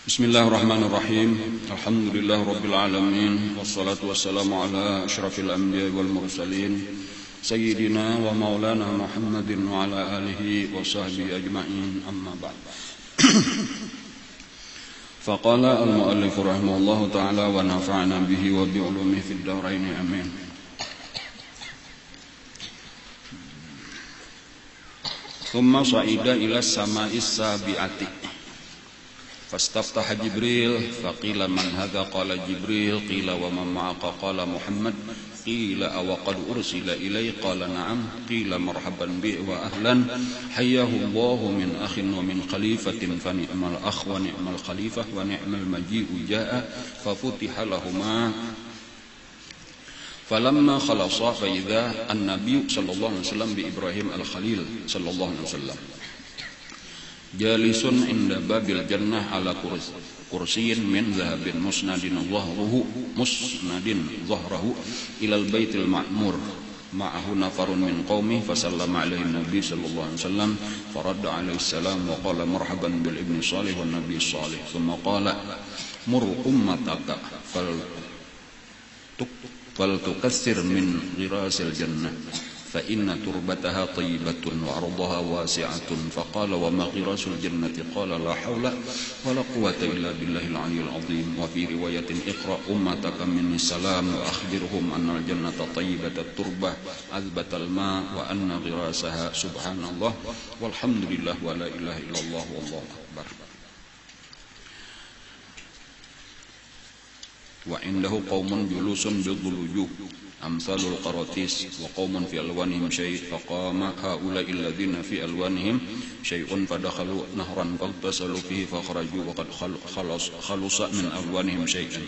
Bismillahirrahmanirrahim. Alhamdulillah rabbil alamin. Wassalatu wassalamu ala asyrafil anbiya wal mursalin Sayyidina wa maulana Muhammadin wa ala alihi wa sahbihi ajma'in. Amma ba'd. Faqala al-muallif rahimahullahu ta'ala wa nafa'ana bihi wa bi'ulumihi fid darain amin. Thumma sa'ida ila sama'is sabi'ati فاستفتح جبريل فقيل من هذا قال جبريل قيل ومن معك قال محمد قيل أوقد أرسل إليه قال نعم قيل مرحبا به وأهلا حياه الله من أخ ومن خليفة فنعم الأخ ونعم الخليفة ونعم المجيء جاء ففتح لهما فلما خلص فإذا النبي صلى الله عليه وسلم بإبراهيم الخليل صلى الله عليه وسلم jalisun inda babil jannah ala kursiyin min zahabin musnadin zahrahu ilal baitil ma'mur ma'ahu nafarun min qaumi fasallama alaihi nabi sallallahu alaihi wasallam faradda alaihi salam wa qala marhaban bil ibni salih wan nabi salih thumma qala mur ummataka fal tukassir min ghirasil jannah فإن تربتها طيبة وعرضها واسعة فقال وما غراس الجنة قال لا حول ولا قوة إلا بالله العلي العظيم وفي رواية اقرأ أمتك مني السلام وأخبرهم أن الجنة طيبة التربة عذبة الماء وأن غراسها سبحان الله والحمد لله ولا إله إلا الله والله أكبر وعنده قوم جلوس بالظلوج أمثال القراطيس وقوم في ألوانهم شيء فقام هؤلاء الذين في ألوانهم شيء فدخلوا نهرا فاغتسلوا فيه فخرجوا وقد خلص من ألوانهم شيئا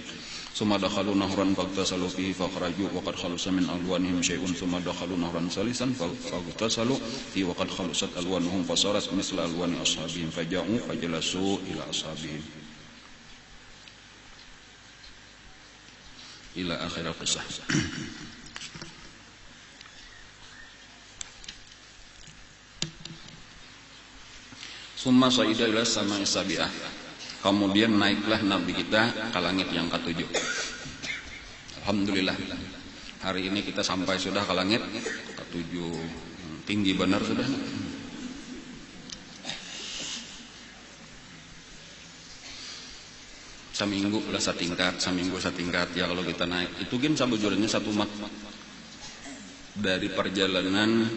ثم دخلوا نهرا فاغتسلوا فيه فخرجوا وقد خلص من ألوانهم شيء ثم دخلوا نهرا ثالثا فاغتسلوا فيه وقد خلصت ألوانهم فصارت مثل ألوان أصحابهم فجاءوا فجلسوا إلى أصحابهم إلى آخر القصة. Summa sa'ida ila samai sabi'ah. Kemudian naiklah Nabi kita ke langit yang ketujuh. Alhamdulillah. Hari ini kita sampai sudah ke langit ketujuh. Tinggi benar sudah. Seminggu lah setingkat ya kalau kita naik. Itu kan sabujurnya satu mak dari perjalanan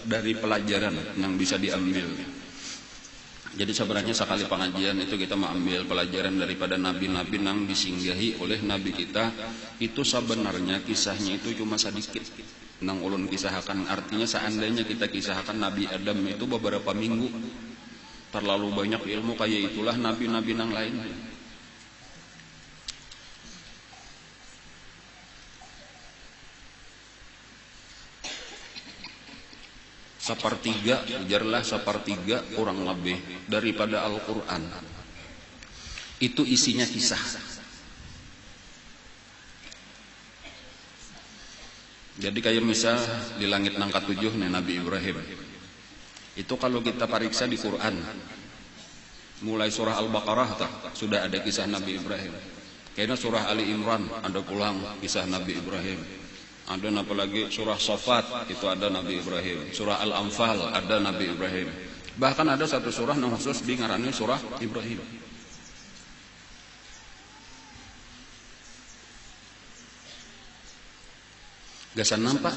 dari pelajaran yang bisa diambil. Jadi sebenarnya sekali pengajian itu kita mengambil pelajaran daripada nabi-nabi yang disinggahi oleh nabi kita. Itu sebenarnya kisahnya itu cuma sedikit. Nang ulun kisahkan, artinya seandainya kita kisahkan Nabi Adam itu beberapa minggu, terlalu banyak ilmu kayak itulah nabi-nabi yang lain. Sepertiga kurang lebih daripada Al-Quran itu isinya kisah. Jadi kayak misal di langit nang ketujuh nih Nabi Ibrahim itu kalau kita pariksa di Quran mulai surah Al-Baqarah sudah ada kisah Nabi Ibrahim. Kayaknya surah Ali Imran ada pulang kisah Nabi Ibrahim. Ada apalagi surah Safat itu ada Nabi Ibrahim, surah Al-Anfal ada Nabi Ibrahim. Bahkan ada satu surah yang khusus di ngarannya surah Ibrahim. Gasan nampak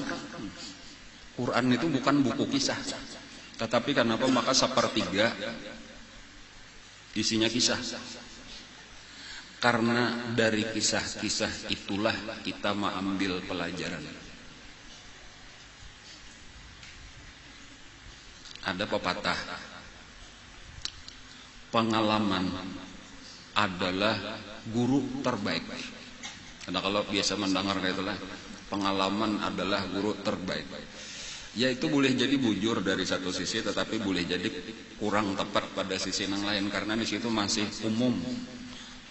Quran itu bukan buku kisah, tetapi kenapa maka sepertiga isinya kisah. Karena dari kisah-kisah itulah kita mengambil pelajaran. Ada pepatah, pengalaman adalah guru terbaik. Karena kalau biasa mendengar itulah, pengalaman adalah guru terbaik. Ya itu boleh jadi bujur dari satu sisi, tetapi boleh jadi kurang tepat pada sisi yang lain. Karena di situ masih umum.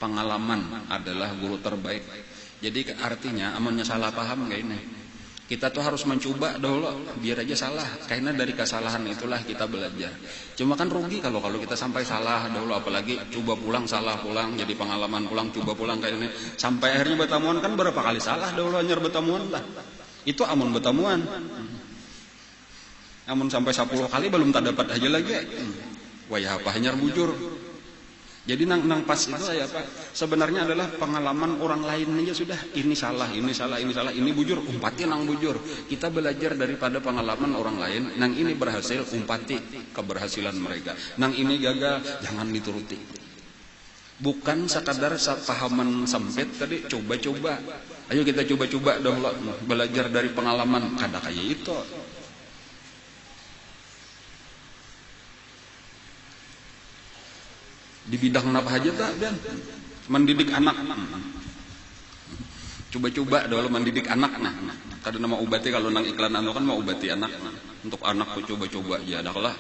Pengalaman adalah guru terbaik. Jadi artinya amannya salah paham kayak ini. Kita tuh harus mencoba dulu, biar aja salah. Karena dari kesalahan itulah kita belajar. Cuma kan rugi kalau kita sampai salah dulu, apalagi coba pulang salah pulang, jadi pengalaman pulang coba pulang kayak ini. Sampai akhirnya betamuan kan berapa kali salah dulu anyar betamuan lah. Itu amun betamuan. Amun sampai 10 kali belum tak dapat aja lagi. Wah apa hanyar bujur. Jadi nang pas itu saya apa? Sebenarnya adalah pengalaman orang lain aja sudah. Ini salah, ini bujur, umpati nang bujur. Kita belajar daripada pengalaman orang lain. Nang ini berhasil, umpati keberhasilan mereka. Nang ini gagal, jangan dituruti. Bukan sekadar pahaman sempit tadi, coba-coba. Ayo kita coba-coba dong, belajar dari pengalaman. Kada kayak itu. Di bidang apa aja tak dan mendidik anak, coba-coba dulu mendidik anak. Nah kadang nama ubati kalau nang iklan anu kan mau ubati anak, untuk anak tuh coba-coba ya adalah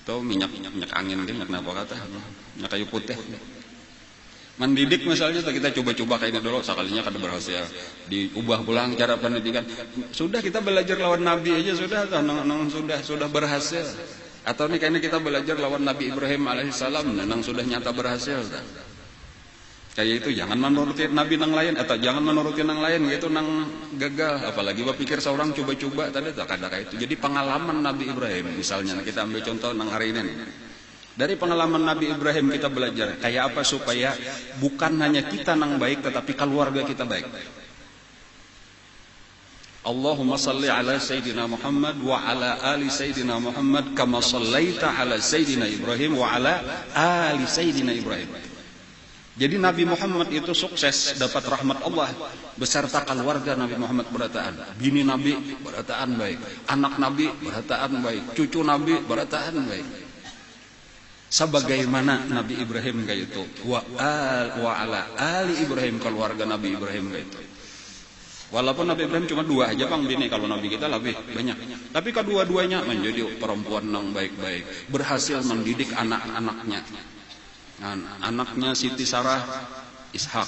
itu minyak angin kan minyak apa kata minyak kayu putih. Mendidik misalnya kita coba-coba kayak ini dulu, sekalinya kada berhasil diubah pulang cara pendidikan. Sudah kita belajar lawan Nabi aja sudah sudah berhasil. Atau nih kayaknya kita belajar lawan Nabi Ibrahim alaihissalam, nang sudah nyata berhasil. Kayak itu jangan menuruti Nabi nang lain, atau jangan menuruti nang lain, gitu nang gagal. Apalagi berpikir seorang coba-coba tadi tak ada kayak itu. Jadi pengalaman Nabi Ibrahim, misalnya kita ambil contoh nang hari ini nih. Dari pengalaman Nabi Ibrahim kita belajar kayak apa supaya bukan hanya kita nang baik, tetapi keluarga kita baik. Allahumma salli ala Sayyidina Muhammad wa ala ali Sayyidina Muhammad kama sallaita ala Sayyidina Ibrahim wa ala ali Sayyidina Ibrahim. Jadi Nabi Muhammad itu sukses dapat rahmat Allah beserta keluarga Nabi Muhammad berataan. Bini Nabi berataan baik, anak Nabi berataan baik, cucu Nabi berataan baik. Sebagaimana Nabi Ibrahim kayak itu, wa ala ali Ibrahim, keluarga Nabi Ibrahim kayak itu. Walaupun Nabi Ibrahim cuma 2 aja bang bini, kalau Nabi kita lebih banyak. Tapi kedua-duanya menjadi perempuan yang baik-baik, berhasil mendidik anak-anaknya. Anaknya Siti Sarah Ishak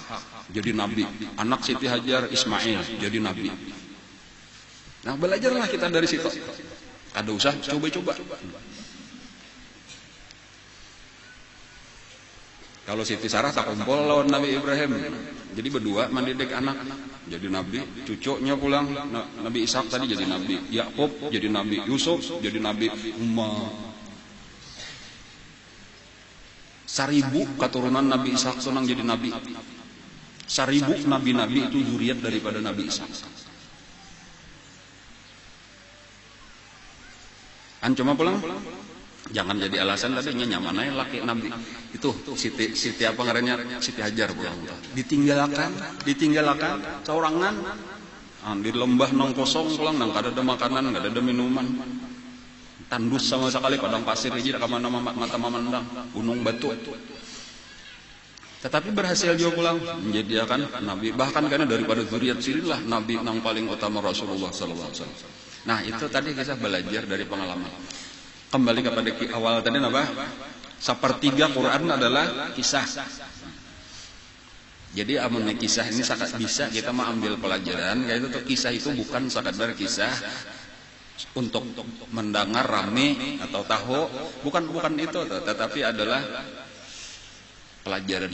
jadi Nabi, anak Siti Hajar Ismail jadi Nabi. Nah belajarlah kita dari situ. Ada usah coba-coba. Kalau Siti Sarah tak kumpul lawan Nabi Ibrahim, jadi berdua mendidik anak jadi Nabi, cucunya pulang Nabi Ishak tadi jadi Nabi, Yakub jadi Nabi, Yusuf jadi Nabi, Umar. 1000 keturunan Nabi Ishak senang jadi Nabi. 1000 nabi-nabi itu zuriat daripada Nabi Ishak. Cuma pulang. Jangan jadi alasan tadinya nyamannya laki Nabi itu Siti apa ngarannya Siti Hajar pulang ditinggalkan seorangan di lembah nong kosong pulang nang kada ada makanan kada ada minuman tandus sama sekali padang pasir aja kemana mata memandang gunung batu, tetapi berhasil juga pulang menjadikan Nabi, bahkan karena daripada zuriat sinilah Nabi nang paling utama Rasulullah sallallahu alaihi wasallam. Nah itu tadi kita belajar dari pengalaman. Kembali kepada awal tadi apa? Sepertiga Quran adalah kisah. Jadi amunnya kisah ini sangat bisa kita mengambil pelajaran, yaitu kisah itu bukan sekadar kisah untuk mendengar rame atau tahu, bukan itu, tetapi adalah pelajaran.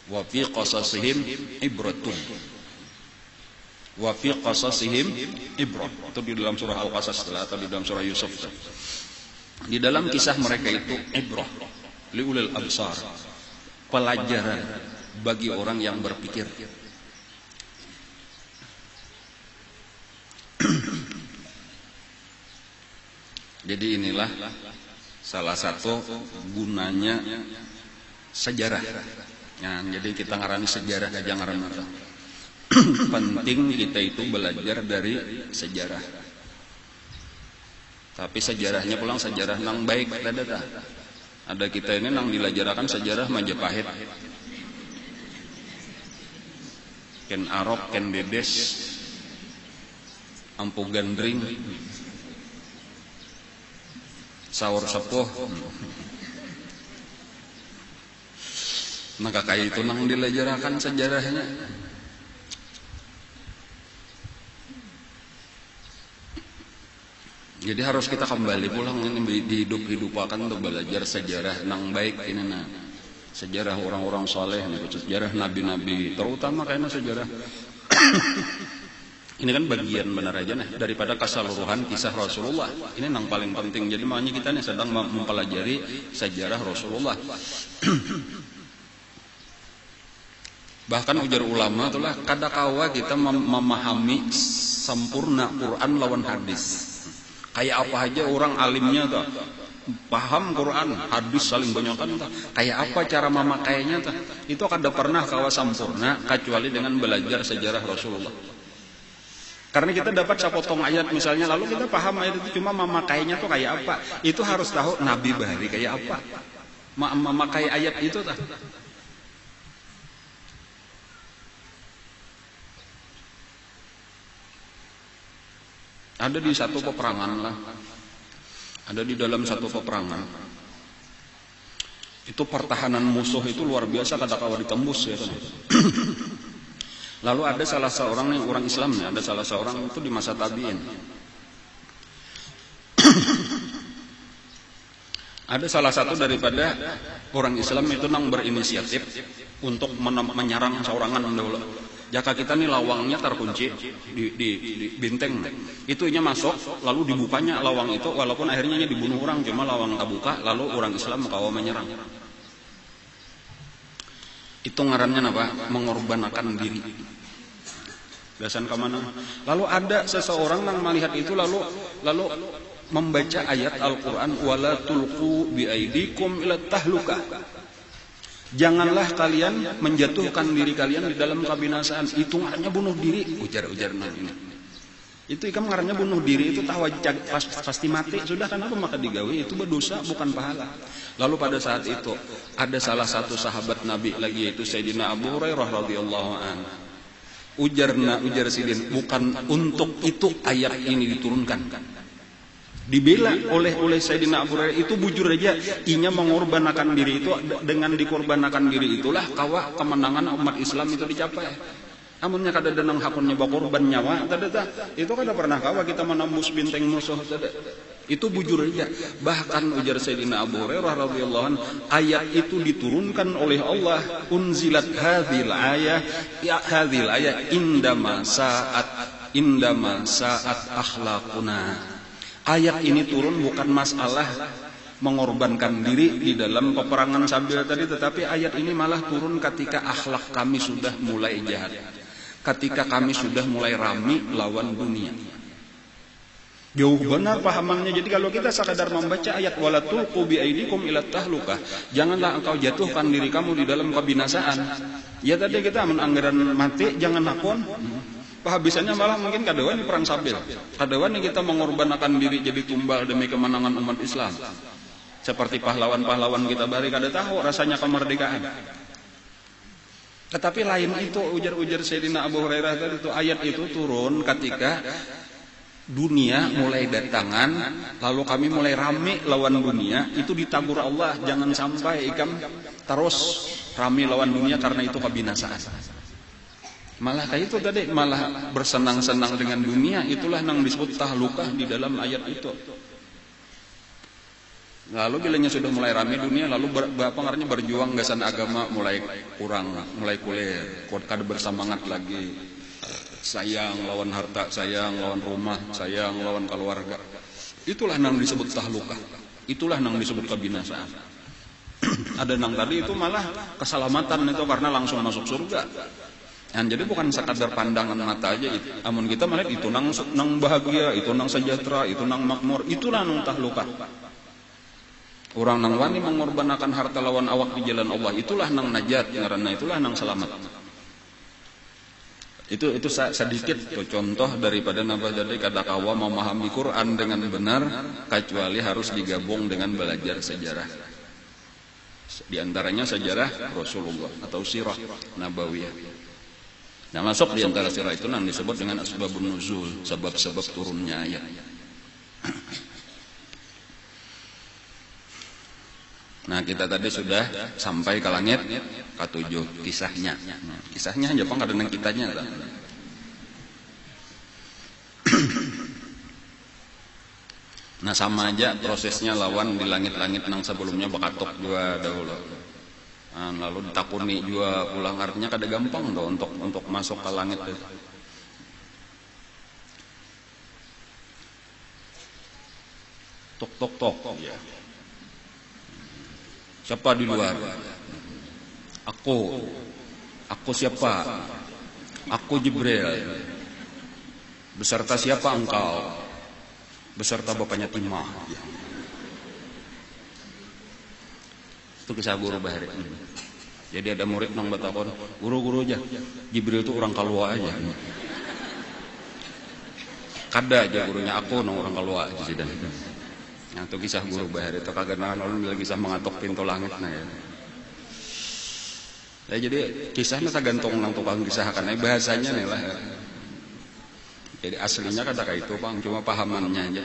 Wa fi qasasihim ibratun. Wa fi qasasihim ibrah. Itu di dalam surah Al-Qasas atau di dalam surah Yusuf. Di dalam kisah mereka itu ibrah liulil absar, pelajaran bagi orang yang berpikir. Jadi inilah salah satu gunanya sejarah. Nah, jadi kita ngarani sejarah aja ngaran. Penting kita itu belajar dari sejarah. Tapi sejarahnya pulang sejarah nang baik ada kita ini nang dilajarakan sejarah Majapahit, Ken Arok, Ken Dedes, Ampu Gandring, Saur Sepuh. Maka kayak itu nang dilajarakan sejarahnya. Jadi harus kita kembali pulang di hidup-hidupakan untuk belajar sejarah nang baik ini nah. Sejarah orang-orang soleh, sejarah nabi-nabi, terutama karena sejarah ini kan bagian benar aja nih daripada keseluruhan kisah Rasulullah. Ini yang paling penting. Jadi makanya kita nih sedang mempelajari sejarah Rasulullah. Bahkan ujar ulama itulah kadakawa kita memahami sempurna Quran lawan hadis. Kayak apa aja orang alimnya tuh paham Quran, hadis saling banyakan tuh. Kayak apa cara memakainya tuh. Itu kada pernah kawa sempurna kecuali dengan belajar sejarah Rasulullah. Karena kita dapat sepotong ayat misalnya, lalu kita paham ayat itu cuma memakainya tuh kayak apa. Itu harus tahu Nabi bahari kayak apa. Memakai ayat itu tuh. Ada di satu peperangan lah. Ada di dalam satu peperangan. Itu pertahanan musuh itu luar biasa kadakawa ditembus ya kan. Lalu ada salah seorang nih orang Islam nih, ada salah seorang itu di masa tabi'in. Ada salah satu daripada orang Islam itu nang berinisiatif untuk menyerang seorangan dulu. Jaka kita nih lawangnya terkunci di benteng, itunya masuk, lalu dibukanya lawang itu, walaupun akhirnya dibunuh orang, cuma lawang terbuka, lalu orang Islam kawa menyerang. Itu ngarannya apa? Mengorbankan diri. Dasan kemana? Lalu ada seseorang yang melihat itu, lalu membaca ayat Al-Quran, wala tulqu biaidikum ila tahlukah. Janganlah kalian menjatuhkan diri kalian di dalam kebinasaan. Itu ngarannya bunuh diri. Ujar-ujar ini. Itu ikam ngarannya bunuh diri. Itu tahu pasti mati. Sudah kenapa maka digawe? Itu berdosa bukan pahala. Lalu pada saat itu ada salah satu sahabat Nabi lagi, yaitu Sayyidina Abu Hurairah radhiyallahu anhu. Ujar sidin, bukan untuk itu ayat ini diturunkan. Dibela oleh Sayyidina Abu Hurairah itu bujur aja, inya mengorbankan diri itu, dengan dikorbankan diri itulah kawa kemenangan umat Islam itu dicapai. Amunnya kada denang hakunnya bakorban nyawa, itu kada pernah kawa kita menembus benteng musuh itu bujur aja. Bahkan ujar Sayyidina Abu Hurairah radhiyallahu anhu, ayat itu diturunkan oleh Allah, unzilat hadhil ayah indama sa'at akhlaquna. Ayat ini turun bukan masalah mengorbankan diri di dalam peperangan sambil tadi, tetapi ayat ini malah turun ketika akhlak kami sudah mulai jahat, ketika kami sudah mulai rami lawan dunia. Jauh benar pahamannya. Jadi kalau kita sekadar membaca ayat wala tulqu biaidikum ila tahlukah, janganlah engkau jatuhkan diri kamu di dalam kebinasaan. Ya tadi kita anggaran mati jangan hakun. Pahabisannya malah mungkin kadewan di perang sabil. Kadewan yang kita mengorbankan diri jadi tumbal demi kemenangan umat Islam. Seperti pahlawan-pahlawan kita bari kada tahu rasanya kemerdekaan. Tetapi lain itu ujar-ujar Sayyidina Abu Hurairah tadi itu, ayat itu turun ketika dunia mulai datangan, lalu kami mulai rame lawan dunia. Itu ditagur Allah, jangan sampai ikam terus rame lawan dunia karena itu kebinasaan. Malah kayak itu tadi, malah bersenang-senang dengan dunia. Itulah yang disebut tahlukah di dalam ayat itu. Lalu bilanya sudah mulai ramai dunia, lalu pengaruhnya berjuang gasan agama mulai kurang, mulai kuliah, kada bersemangat lagi. Sayang lawan harta, sayang lawan rumah, sayang lawan keluarga. Itulah yang disebut tahlukah. Itulah yang disebut kebinasaan. Ada yang tadi itu malah keselamatan itu karena langsung masuk surga. Jadi bukan sekadar pandangan mata aja itu. Amun kita melihat itu nang bahagia, itu nang sejahtera, itu nang makmur, itulah nang tahlukah. Orang nang wani mengorbankan harta lawan awak di jalan Allah, itulah nang najat, karena itulah nang selamat. Itu sedikit contoh daripada napa jadi kadakawa memahami Quran dengan benar, kecuali harus digabung dengan belajar sejarah. Di antaranya sejarah Rasulullah atau sirah nabawiyah. Nah, masuk di antara sirah itu yang disebut dengan asbabun nuzul, sebab-sebab turunnya ayat. Nah, kita tadi sudah sampai ke langit ketujuh kisahnya. Kisahnya Jepang ada nang kitanya. Nah, sama aja prosesnya lawan di langit-langit nang sebelumnya bakatok juga dahulu. Nah, lalu ditakuni juga pulang, artinya kada gampang tuh untuk masuk ke langit itu. Tok tok tok. Ya. Siapa di luar? Aku. Aku siapa? Aku Jibril. Beserta siapa engkau? Beserta bapaknya Timah. Ya. Itu kisah guru Bahari. Jadi ada murid nang batakon, guru-guru aja. Jibril itu orang kalua aja. Kada aja gurunya, aku nang orang kalua aja sih dan. Yang itu kisah guru Bahari itu kagak lalu bila kisah mengatok pintu langit nah ya. Ya jadi kisahnya tergantung nang tukang kisah karena bahasanya nih lah. Jadi aslinya kata kayak itu Bang, cuma pahamannya aja.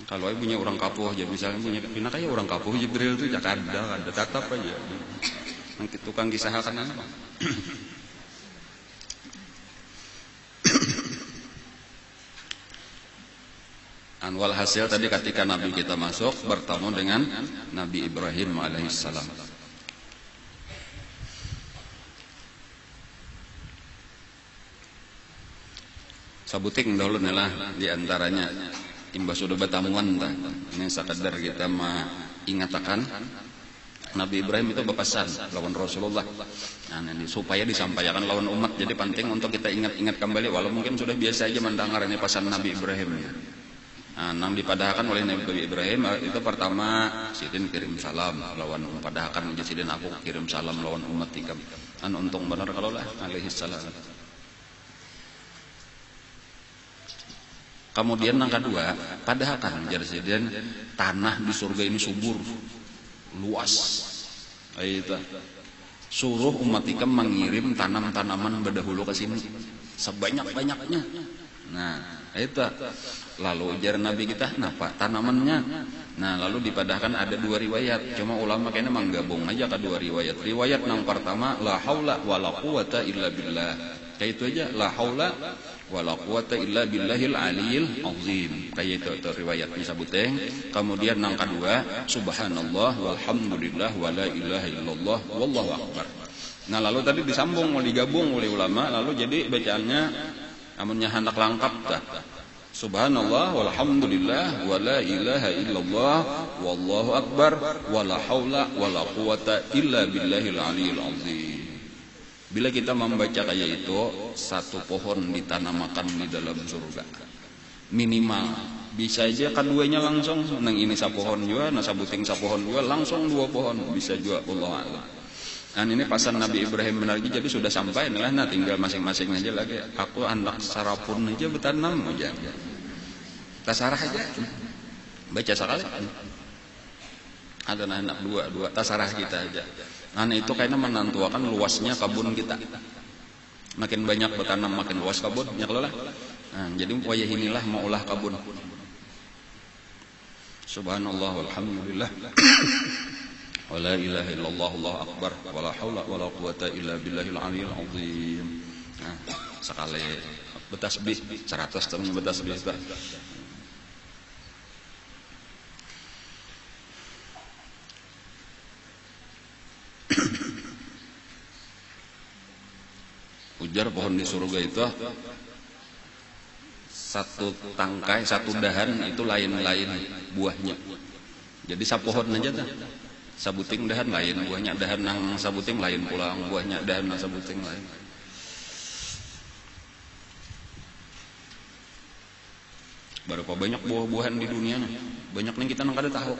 Kalau punya orang kapuh aja misalnya punya pina kayak orang kapuh Jibril itu ya ada tatap aja. Nanti tukang kisah karena apa? Anwal hasil tadi ketika Nabi kita masuk bertemu dengan Nabi Ibrahim alaihissalam. Sabuting dahulu lah diantaranya imbas sudah betamuan tah. Ini sekadar kita mengatakan Nabi Ibrahim itu berpesan lawan Rasulullah. Nah, ini supaya disampaikan lawan umat. Jadi penting untuk kita ingat-ingat kembali walau mungkin sudah biasa aja mendengar ini pesan Nabi Ibrahim. Nah, nang dipadahkan oleh Nabi Ibrahim itu pertama sidin kirim salam lawan padahkan sidin aku kirim salam lawan umat tikam. Untung benar kalau lah alaihi salam. Kemudian yang kedua, padahkan jadi tanah di surga ini subur, luas. Itu suruh umat ikam mengirim tanam-tanaman berdahulu ke sini sebanyak-banyaknya. Nah, itu lalu ujar Nabi kita, napa tanamannya? Nah, lalu dipadahkan ada dua riwayat. Cuma ulama kayaknya menggabung aja ke dua riwayat. Riwayat yang pertama, la haula wala quwata illa billah. Kayak itu aja, la haula wala quwata illa billahil aliyil azim. Kayak itu riwayatnya sabuteng. Kemudian yang kedua, subhanallah walhamdulillah wala ilaha illallah wallahu akbar. Nah, lalu tadi disambung mau digabung oleh ulama, lalu jadi bacaannya amunnya hendak lengkap dah. Subhanallah walhamdulillah wala ilaha illallah wallahu akbar wala haula wala quwata illa billahil aliyil azim. Bila kita membaca kayak itu, satu pohon ditanamakan di dalam surga. Minimal. Bisa aja keduanya langsung. Nang ini sapohon juga, nah sabuting sapohon juga, langsung dua pohon. Bisa juga, Allah Allah. Dan ini pasan Nabi Ibrahim benar jadi sudah sampai. Nah tinggal masing-masing aja lagi. Aku anak sarapun aja bertanam aja. Tasarah aja. Baca sekali. Ada anak dua tasarah kita aja. Nah itu kayaknya menantuakan luasnya kebun kita. Makin banyak bertanam makin luas kebun, ya kalau lah. Nah, jadi wayah inilah mau ulah kebun. Subhanallah walhamdulillah. Wala ilaha illallah Allahu akbar wala haula wala quwata illa billahil aliyil azim. Nah, sekali betasbih 100 tahun betasbih. Ujar pohon di surga itu satu tangkai, satu dahan itu lain-lain buahnya. Jadi sapohon aja dah. Sabuting dahan lain buahnya, dahan nang sabuting lain pulang buahnya, dahan nang sabuting lain. Berapa banyak buah-buahan di dunia? Banyak yang kita nang kada tahu.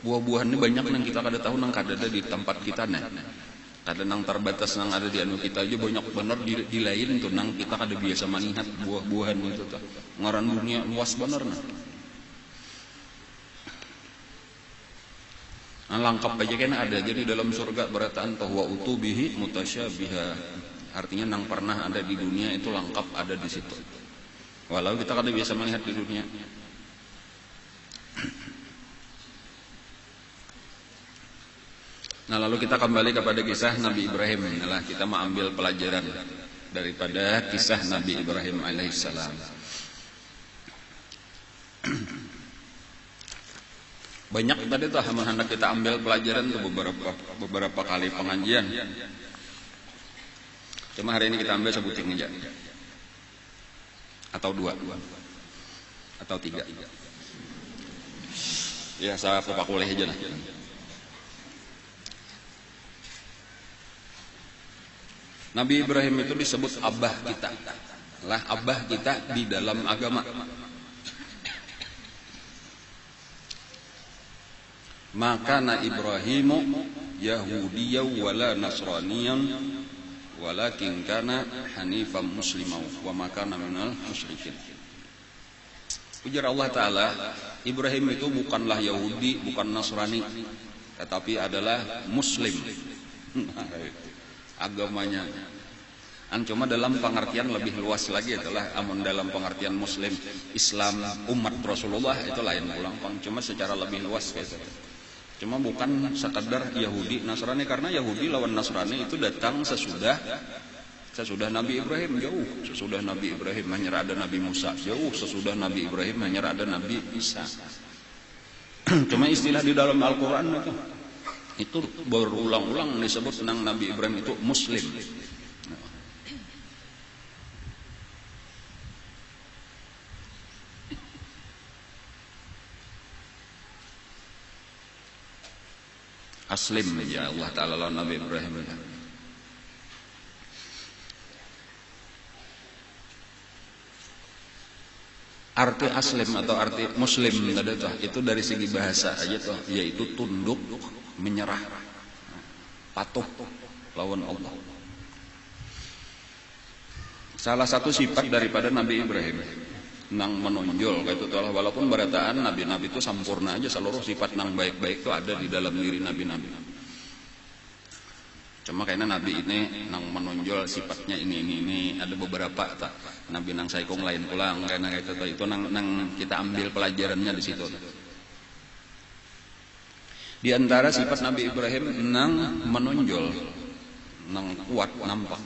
Buah-buahan ini banyak yang kita kada tahu nang kada ada di tempat kita nih. Kada nang terbatas nang ada di anu kita aja banyak bener di lain tuh nang kita kada biasa melihat buah-buahan itu tuh. Ngaran dunia luas bener nah. Nah, lengkap aja kan ada. Jadi dalam surga berataan bahwa utubihi mutasyabiha. Artinya nang pernah ada di dunia itu lengkap ada di situ. Walau kita kada biasa melihat di dunia. Nah, lalu kita kembali kepada kisah Nabi Ibrahim. Inilah kita mengambil pelajaran daripada kisah Nabi Ibrahim alaihissalam. Banyak tadi tuh hendak kita ambil pelajaran tuh beberapa kali pengajian. Cuma hari ini kita ambil sebuting aja. Atau dua. Atau tiga. Ya, saya pakulih aja lah. Nabi Ibrahim itu disebut abah kita. Lah abah kita di dalam agama. Maka na Ibrahimu Yahudiyyan wala Nasraniyan walakin kana hanifan musliman wa ma kana minal musyrikin. Ujar Allah Ta'ala, Ibrahim itu bukanlah Yahudi, bukan Nasrani, tetapi adalah Muslim. Agamanya. Cuma dalam pengertian lebih luas lagi adalah amun dalam pengertian Muslim, Islam, umat Rasulullah itu lain ulang. Cuma secara lebih luas gitu. Cuma bukan sekadar Yahudi, Nasrani, karena Yahudi lawan Nasrani itu datang sesudah Nabi Ibrahim, jauh sesudah Nabi Ibrahim hanya ada Nabi Musa, jauh sesudah Nabi Ibrahim hanya ada Nabi Isa. Cuma istilah di dalam Al-Quran itu berulang-ulang disebut tentang Nabi Ibrahim itu Muslim. Aslim ya Allah Ta'ala lawan Nabi Ibrahim. Arti aslim atau arti muslim itu dari segi bahasa aja tuh, yaitu tunduk, menyerah, patuh lawan Allah. Salah satu sifat daripada Nabi Ibrahim nang menonjol kayak itu Allah, walaupun berataan nabi-nabi itu sempurna aja, seluruh sifat nang baik-baik itu ada di dalam diri nabi-nabi. Cuma kayaknya nabi ini nang menonjol sifatnya ini ada beberapa tak nabi nang saikung lain pulang karena itu nang kita ambil pelajarannya di situ. Di antara sifat Nabi Ibrahim nang menonjol, nang kuat nampak.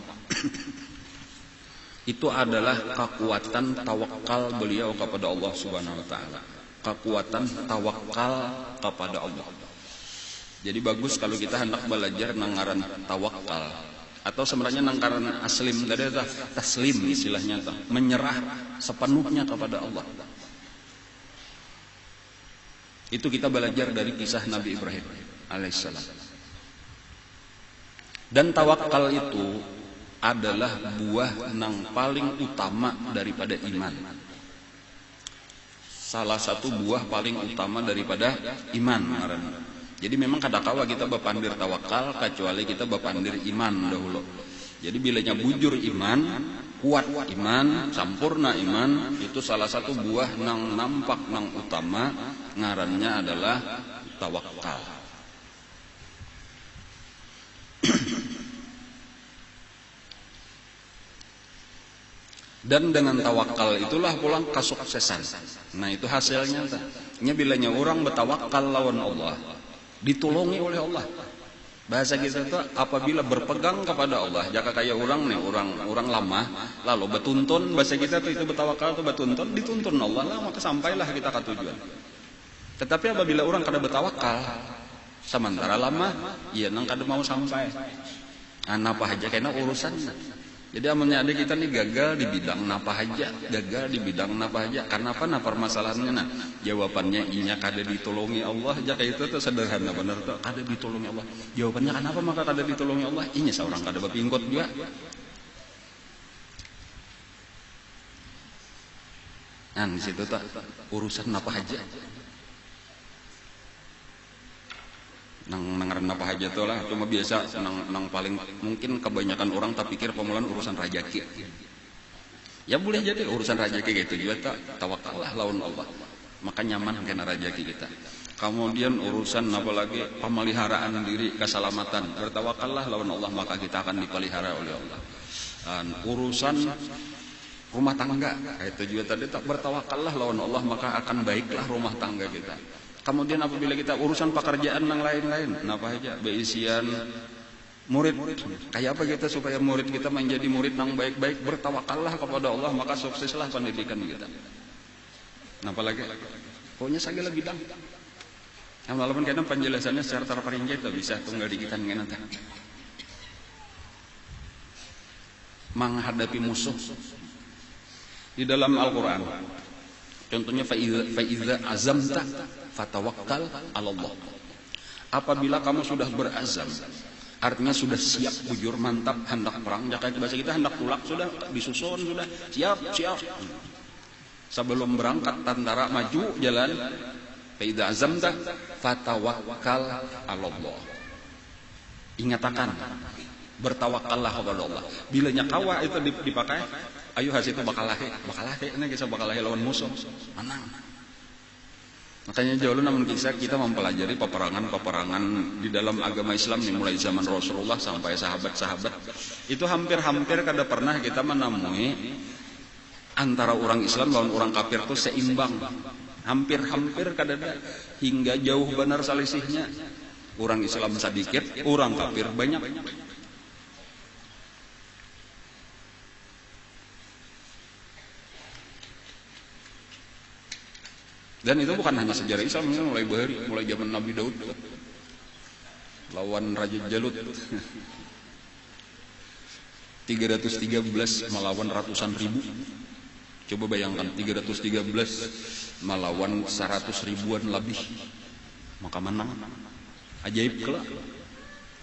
Itu adalah kekuatan tawakal beliau kepada Allah Subhanahu wa taala. Kekuatan tawakal kepada Allah. Jadi bagus kalau kita hendak belajar nangaran tawakal atau sebenarnya nangkaran aslim, enggak ada taslim istilahnya tuh, menyerah sepenuhnya kepada Allah. Itu kita belajar dari kisah Nabi Ibrahim alaihissalam. Dan tawakal itu adalah buah nang paling utama daripada iman. Salah satu buah paling utama daripada iman. Jadi memang kadakawa kita bepandir tawakal kecuali kita bepandir iman dahulu. Jadi bilanya bujur iman, kuat iman, sampurna iman, itu salah satu buah nang nampak nang utama, ngarannya adalah tawakal. Dan dengan tawakal itulah pulang kesuksesan. Nah itu hasilnya. Nya bilanya orang bertawakal lawan Allah, ditolongi oleh Allah. Bahasa kita itu apabila berpegang kepada Allah, jaka kayak orang nih, orang lama, lalu betuntun, bahasa kita itu bertawakal itu betuntun, dituntun Allah lah, maka sampailah kita ke tujuan. Tetapi apabila orang kada bertawakal, sementara lama, iya nang kada mau sampai. Apa aja kena urusannya. Jadi amalnya ada kita nih gagal di bidang napa aja, Karena apa? Nah permasalahannya nah jawabannya inya kada ditolongi Allah. Jaka itu tuh sederhana benar tuh, kada ditolongi Allah. Jawabannya kenapa maka kada ditolongi Allah? Inya seorang kada bapingkot juga. Nah di situ tuh urusan napa aja. Nang apa aja tuh lah, cuma biasa nang paling mungkin kebanyakan orang tak pikir pemulaan urusan rajaki. Ya boleh jadi urusan rajaki gitu juga tawakal lah lawan Allah, maka nyaman kena rajaki kita. Kemudian urusan apalagi pemeliharaan diri, keselamatan, bertawakal lah lawan Allah, maka kita akan dipelihara oleh Allah. Dan urusan rumah tangga itu juga tadi tak bertawakal lah lawan Allah, maka akan baiklah rumah tangga kita. Kemudian apabila kita urusan pekerjaan yang lain-lain, apa aja, beisian murid, kayak apa kita supaya murid kita menjadi murid yang baik-baik, bertawakallah kepada Allah, maka sukseslah pendidikan kita. Apalagi, pokoknya segala bidang. Walaupun kadang penjelasannya secara terperinci itu bisa tunggal di kita nggak nanti. Menghadapi musuh di dalam Al-Quran. Contohnya faiza azamta fatawakkal 'ala Allah. Apabila kamu sudah berazam, artinya sudah siap, bujur, mantap, hendak perang. Kayak bahasa kita hendak tulak, sudah disusun, sudah siap. Sebelum berangkat tentara maju jalan, faiza azamta fatawakkal 'ala Allah. Ingatakan, bertawakallah kepada Allah. Bila nyakawa itu dipakai, ayo hasil itu bakalahe, ini kisah bakalahe lawan musuh, menang. Makanya jauh namun kisah kita mempelajari peperangan di dalam agama Islam nih, mulai zaman Rasulullah sampai sahabat-sahabat. Itu hampir-hampir kada pernah kita menemui antara orang Islam lawan orang kafir itu seimbang. Hampir-hampir kada ada, hingga jauh benar selisihnya. Orang Islam sedikit, orang kafir banyak. Dan itu bukan hanya sejarah Islam, mulai bahari, mulai zaman Nabi Daud lawan Raja Jalut 313 melawan ratusan ribu. Coba bayangkan 313 melawan 100 ribuan lebih, maka menang. Ajaib kelak.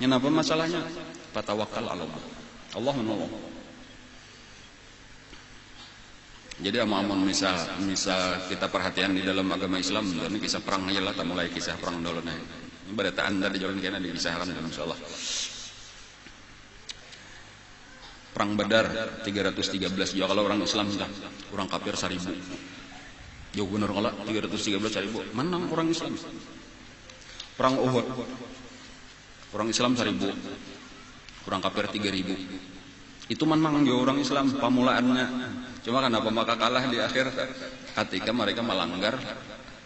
Kenapa masalahnya? Fatawakal 'ala Allah. Allah menolong. Jadi amun misal kita perhatian di dalam agama Islam, ini kisah perang aja lah, tak mulai kisah perang dulu nih. Ini pada anda di jalan kena dikisahkan insyaallah. Perang Badar 313 juga kalau orang Islam sudah, orang kafir 1000. Jauh benar kalau 313 1000, menang orang Islam. Perang Uhud, orang Islam 1000, orang kafir 3000. Itu menang juga orang Islam pamulaannya. Cuma kenapa maka kalah di akhir ketika mereka melanggar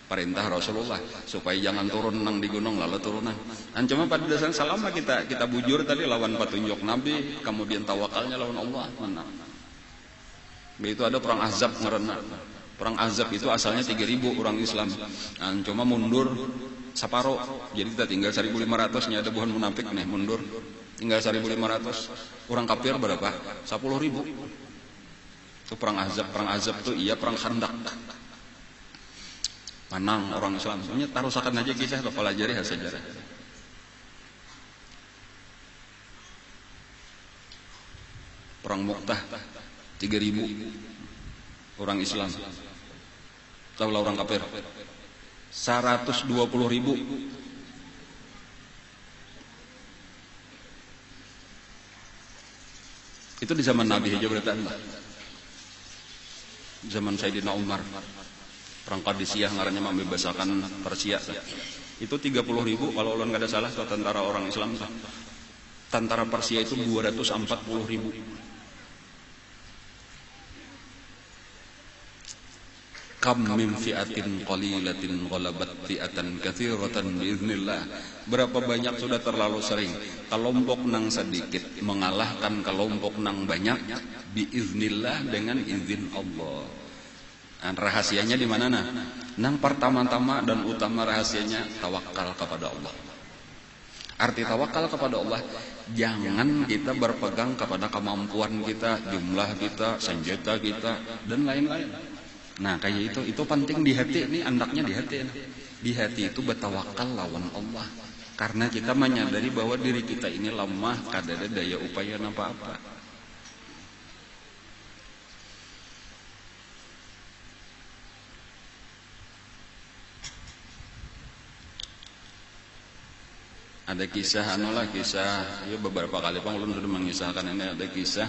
perintah Rasulullah supaya jangan turun nang di gunung lalu turunan. Dan cuma pada dasarnya selama kita bujur tadi lawan petunjuk Nabi, kemudian tawakalnya lawan Allah, menang. Begitu ada perang Ahzab ngerena. Perang Ahzab itu asalnya 3000 orang Islam. Dan cuma mundur separo. Jadi kita tinggal 1500-nya ada buhan munafik nih mundur. Tinggal 1500. Orang kafir berapa? 10.000. Itu perang Ahzab. Perang Ahzab itu iya perang Khandak. Menang orang Islam. Sebenarnya tarusakan aja kisah atau pelajari hasil sejarah. Perang Mu'tah 3000 orang Islam. Tahulah orang kafir 120.000. Itu di zaman Nabi aja berarti zaman Sayyidina Umar, perang Qadisiyah ngarannya membebasakan Persia. Itu 30.000 kalau ulun enggak ada salah, tentara orang Islam. Tentara Persia itu 240.000. Kam min fi'atin qalilatin ghalabat fi'atan katsiratan biiznillah. Berapa banyak sudah terlalu sering kelompok nang sedikit mengalahkan kelompok nang banyak biiznillah, dengan izin Allah. Dan rahasianya di mana nah? Nang pertama-tama dan utama rahasianya tawakal kepada Allah. Arti tawakal kepada Allah, jangan kita berpegang kepada kemampuan kita, jumlah kita, senjata kita dan lain-lain. Nah kayak itu penting di hati, ini andaknya di hati. Di hati itu bertawakal lawan Allah. Karena kita menyadari bahwa diri kita ini lemah, kada ada daya upaya apa-apa. Ada kisah ya beberapa kali ulun sudah mengisahkan ini. Ada kisah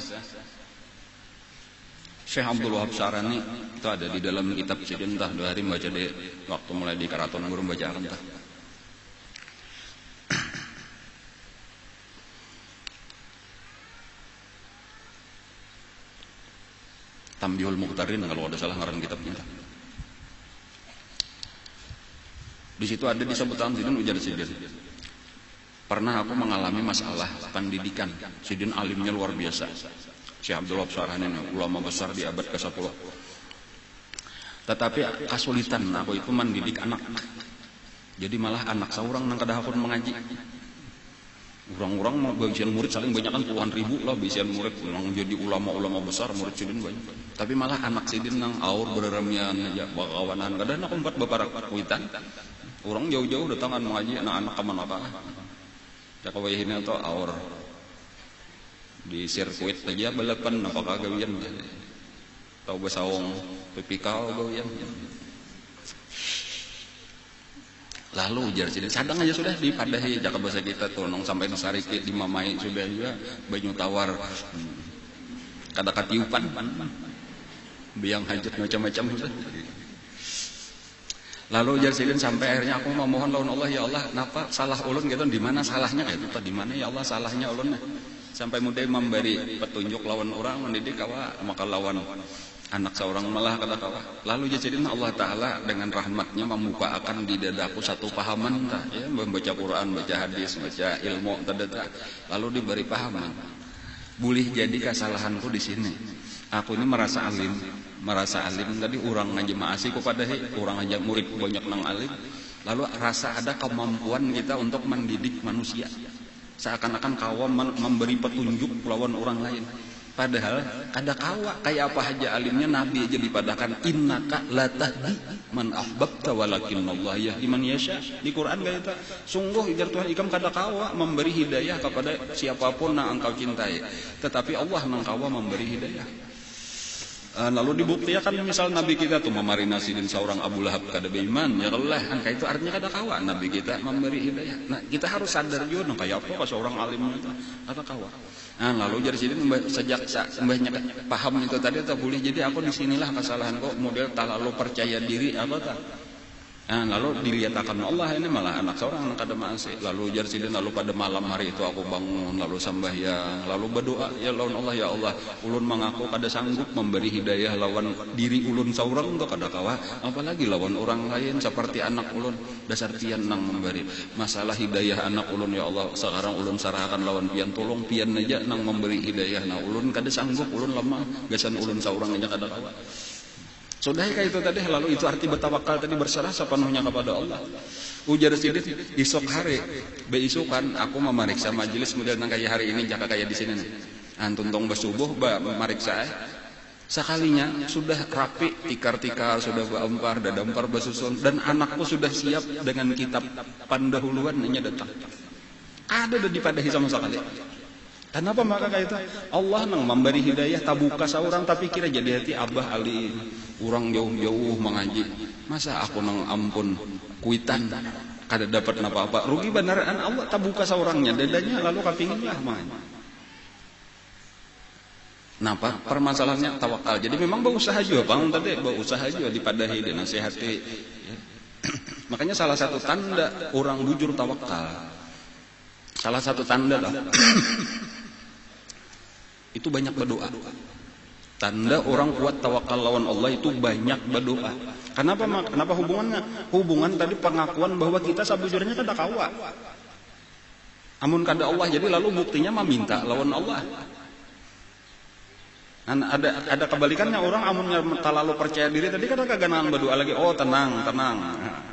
Syekh Abdul Wahab Syarani, itu ada di dalam kitab Sidin, entah 2 hari baca di waktu mulai di karaton guru baca entah. Tambihul Muqtarin kalau ada salah ngaran kitabnya. Di situ ada disebutan Sidin ujar Sidin. Pernah aku mengalami masalah pendidikan. Sidin alimnya luar biasa. Syekh Abdul Wahab Syarhanin, ulama besar di abad ke-10. Tetapi kesulitan aku itu mendidik anak. Jadi malah anak seorang nang kada hafal mengaji. Orang-orang mau bisian murid saling banyak kan puluhan ribu lah bisian murid yang jadi ulama-ulama besar murid Sidin banyak. Tapi malah anak Sidin nang aur bereremian aja bakawanan kadang aku 4 baparak kuitan. Orang jauh-jauh datangan mengaji anak-anak ke mana apa. Cakawahin atau aur di sirkuit aja balapan apakah gawian tahu besawong pipikal gawian. Lalu ujar Sidin sadang aja sudah dipadahi cakap bahasa kita tuh nong sampai Sarikit di Mamai sudah juga banyu tawar kada katiupan biang hajat macam-macam sudah. Lalu ujar Sidin sampai akhirnya aku memohon lawan Allah, ya Allah napa salah ulun gitu di mana salahnya kayak itu di mana ya Allah salahnya ulun sampai mudah memberi petunjuk lawan orang mendidik kawa maka lawan anak seorang malah kata kawa. Lalu jadi Allah Ta'ala dengan rahmatnya membuka akan di dadaku satu pahaman ya, membaca Quran, baca hadis, baca ilmu tadata. Lalu diberi pahaman. Boleh jadi kesalahanku di sini. Aku ini merasa alim tadi orang aja maasi kepada orang aja murid banyak nang alim. Lalu rasa ada kemampuan kita untuk mendidik manusia. Seakan-akan kawa memberi petunjuk lawan orang lain. Padahal kada kawa kayak apa aja alimnya Nabi aja dipadakan innaka la tahdi man ahbabta walakinallahu yahdi man yasha. Di Quran kayak itu sungguh ijar Tuhan ikam kada kawa memberi hidayah kepada siapapun yang engkau cintai, tetapi Allah nang kawa memberi hidayah. Lalu dibuktikan misal Nabi kita tuh memarinasiin seorang Abu Lahab kada beiman ya Allah angka itu artinya kada kawa Nabi kita memberi hidayah. Nah kita harus sadar juga kayak apa seorang alim itu kada kawa. Nah lalu jadi sini sejak mbahnya paham itu tadi tak boleh jadi aku disinilah kesalahan kok model terlalu percaya diri apa tak. Nah lalu dilihat akan Allah ini malah anak seorang anak kada maasi. Lalu jadi sini lalu pada malam hari itu aku bangun lalu sembahyang lalu berdoa ya lawan Allah ya Allah ulun mengaku kada sanggup memberi hidayah lawan diri ulun seorang untuk kada kawa apalagi lawan orang lain seperti anak ulun dasar pian nang memberi masalah hidayah anak ulun ya Allah sekarang ulun sarahkan lawan pian tolong pian aja nang memberi hidayah nah ulun kada sanggup ulun lemah gasan ulun seorang aja kada kawa. Sudah kayak itu tadi lalu itu arti bertawakal tadi berserah sepenuhnya kepada Allah. Ujar Sidin isok hari beisukan aku memeriksa majelis model nang kayak hari ini jaka kayak di sini nih. Antun tong bersubuh memeriksa sekalinya sudah rapi tikar-tikar sudah beempar dadampar besusun dan anakku sudah siap dengan kitab pendahuluan hanya datang. Ada dipadahi sama sekali. Kenapa maka kayak itu? Allah nang memberi hidayah tabuka seorang tapi kira jadi hati abah ali orang jauh-jauh mengaji. Masa aku nang ampun kuitan kada dapat apa-apa. Rugi beneran Allah tabuka seorangnya dadanya lalu kapingin lah man. Napa permasalahannya tawakal. Jadi memang berusaha juga bang tadi berusaha juga dipadahi dan nasihati. Ya. Makanya salah satu tanda orang bujur tawakal. Salah satu tanda lah. Itu banyak berdoa. Tanda orang kuat tawakal lawan Allah itu banyak berdoa. Kenapa? Kenapa hubungannya? Hubungan tadi pengakuan bahwa kita sabujurnya kada kawa. Amun kada Allah jadi lalu buktinya meminta lawan Allah. Dan ada kebalikannya orang amunnya terlalu percaya diri tadi kada kaganaan berdoa lagi. Oh tenang,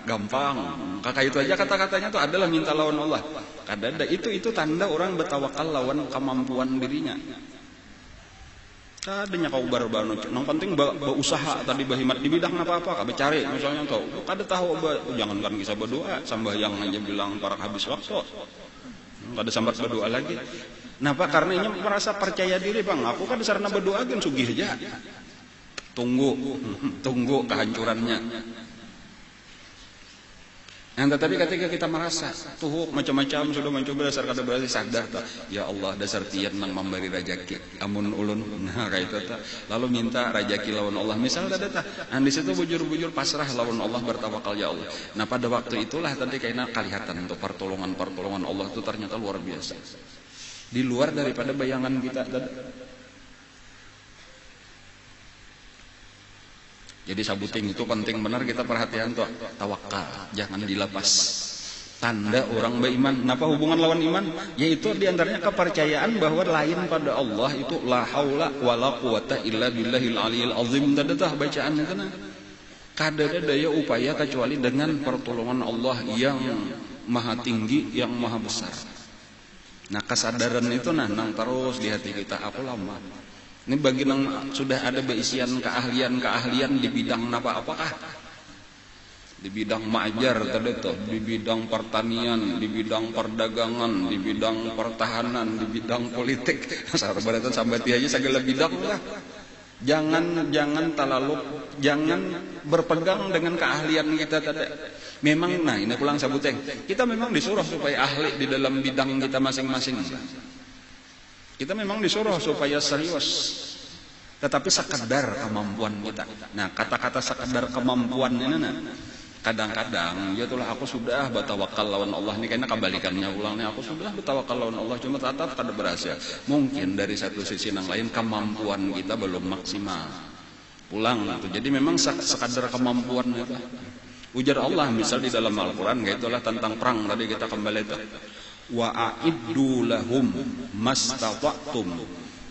gampang. Kakak itu aja kata-katanya tuh adalah minta lawan Allah. Kada ada itu tanda orang bertawakal lawan kemampuan dirinya. Kadanya kau baru-baru nang penting berusaha tadi bahimat di bidang apa-apa kabe cari misalnya kau kada tahu jangankan kisah berdoa sambayang aja bilang para habis waktu kada sambat berdoa lagi. Napa karena ini merasa percaya diri bang aku kan sarana berdoa kan sugih aja tunggu kehancurannya. Yang tadi ketika kita merasa tuh macam-macam sudah mencoba dasar kada berarti sadar tak ya Allah dasar tian nang memberi rajaki amun ulun nah kayak itu tak lalu minta rajaki lawan Allah misal tadi tak di situ bujur-bujur pasrah lawan Allah bertawakal ya Allah. Nah pada waktu itulah tadi kayaknya kelihatan untuk pertolongan Allah itu ternyata luar biasa di luar daripada bayangan kita tadi. Jadi sabuting itu penting benar kita perhatian tuh, tawakal, jangan dilepas. Tanda orang beriman. Kenapa hubungan lawan iman? Yaitu diantaranya kepercayaan bahwa lain pada Allah itu la haula wala quwata illa billahil aliyil azim. Dadah bacaan itu nah. Kadada daya upaya kecuali dengan pertolongan Allah yang maha tinggi, yang maha besar. Nah kesadaran itu nang terus di hati kita. Aku lama. Ini bagi yang sudah ada beisian keahlian di bidang apakah? Di bidang majar tadi tuh, di bidang pertanian, di bidang perdagangan, di bidang pertahanan, di bidang politik. Sahabat sampai aja segala bidang lah. Jangan jangan berpegang dengan keahlian kita tadi. Memang nah ini pulang sabuteng. Kita memang disuruh supaya ahli di dalam bidang kita masing-masing. Kita memang disuruh supaya serius. Tetapi sekedar kemampuan kita. Nah, kata-kata sekedar kemampuan ini nah, kadang-kadang ya itulah aku sudah bertawakal lawan Allah ini kayaknya kebalikannya ulangnya aku sudah bertawakal lawan Allah cuma tetap kada berhasil. Mungkin dari satu sisi yang lain kemampuan kita belum maksimal. Pulang gitu. Jadi memang sekadar kemampuan itu. Ujar Allah misal di dalam Al-Qur'an itulah tentang perang tadi kita kembali itu. Wa a'iddu lahum mastata'tum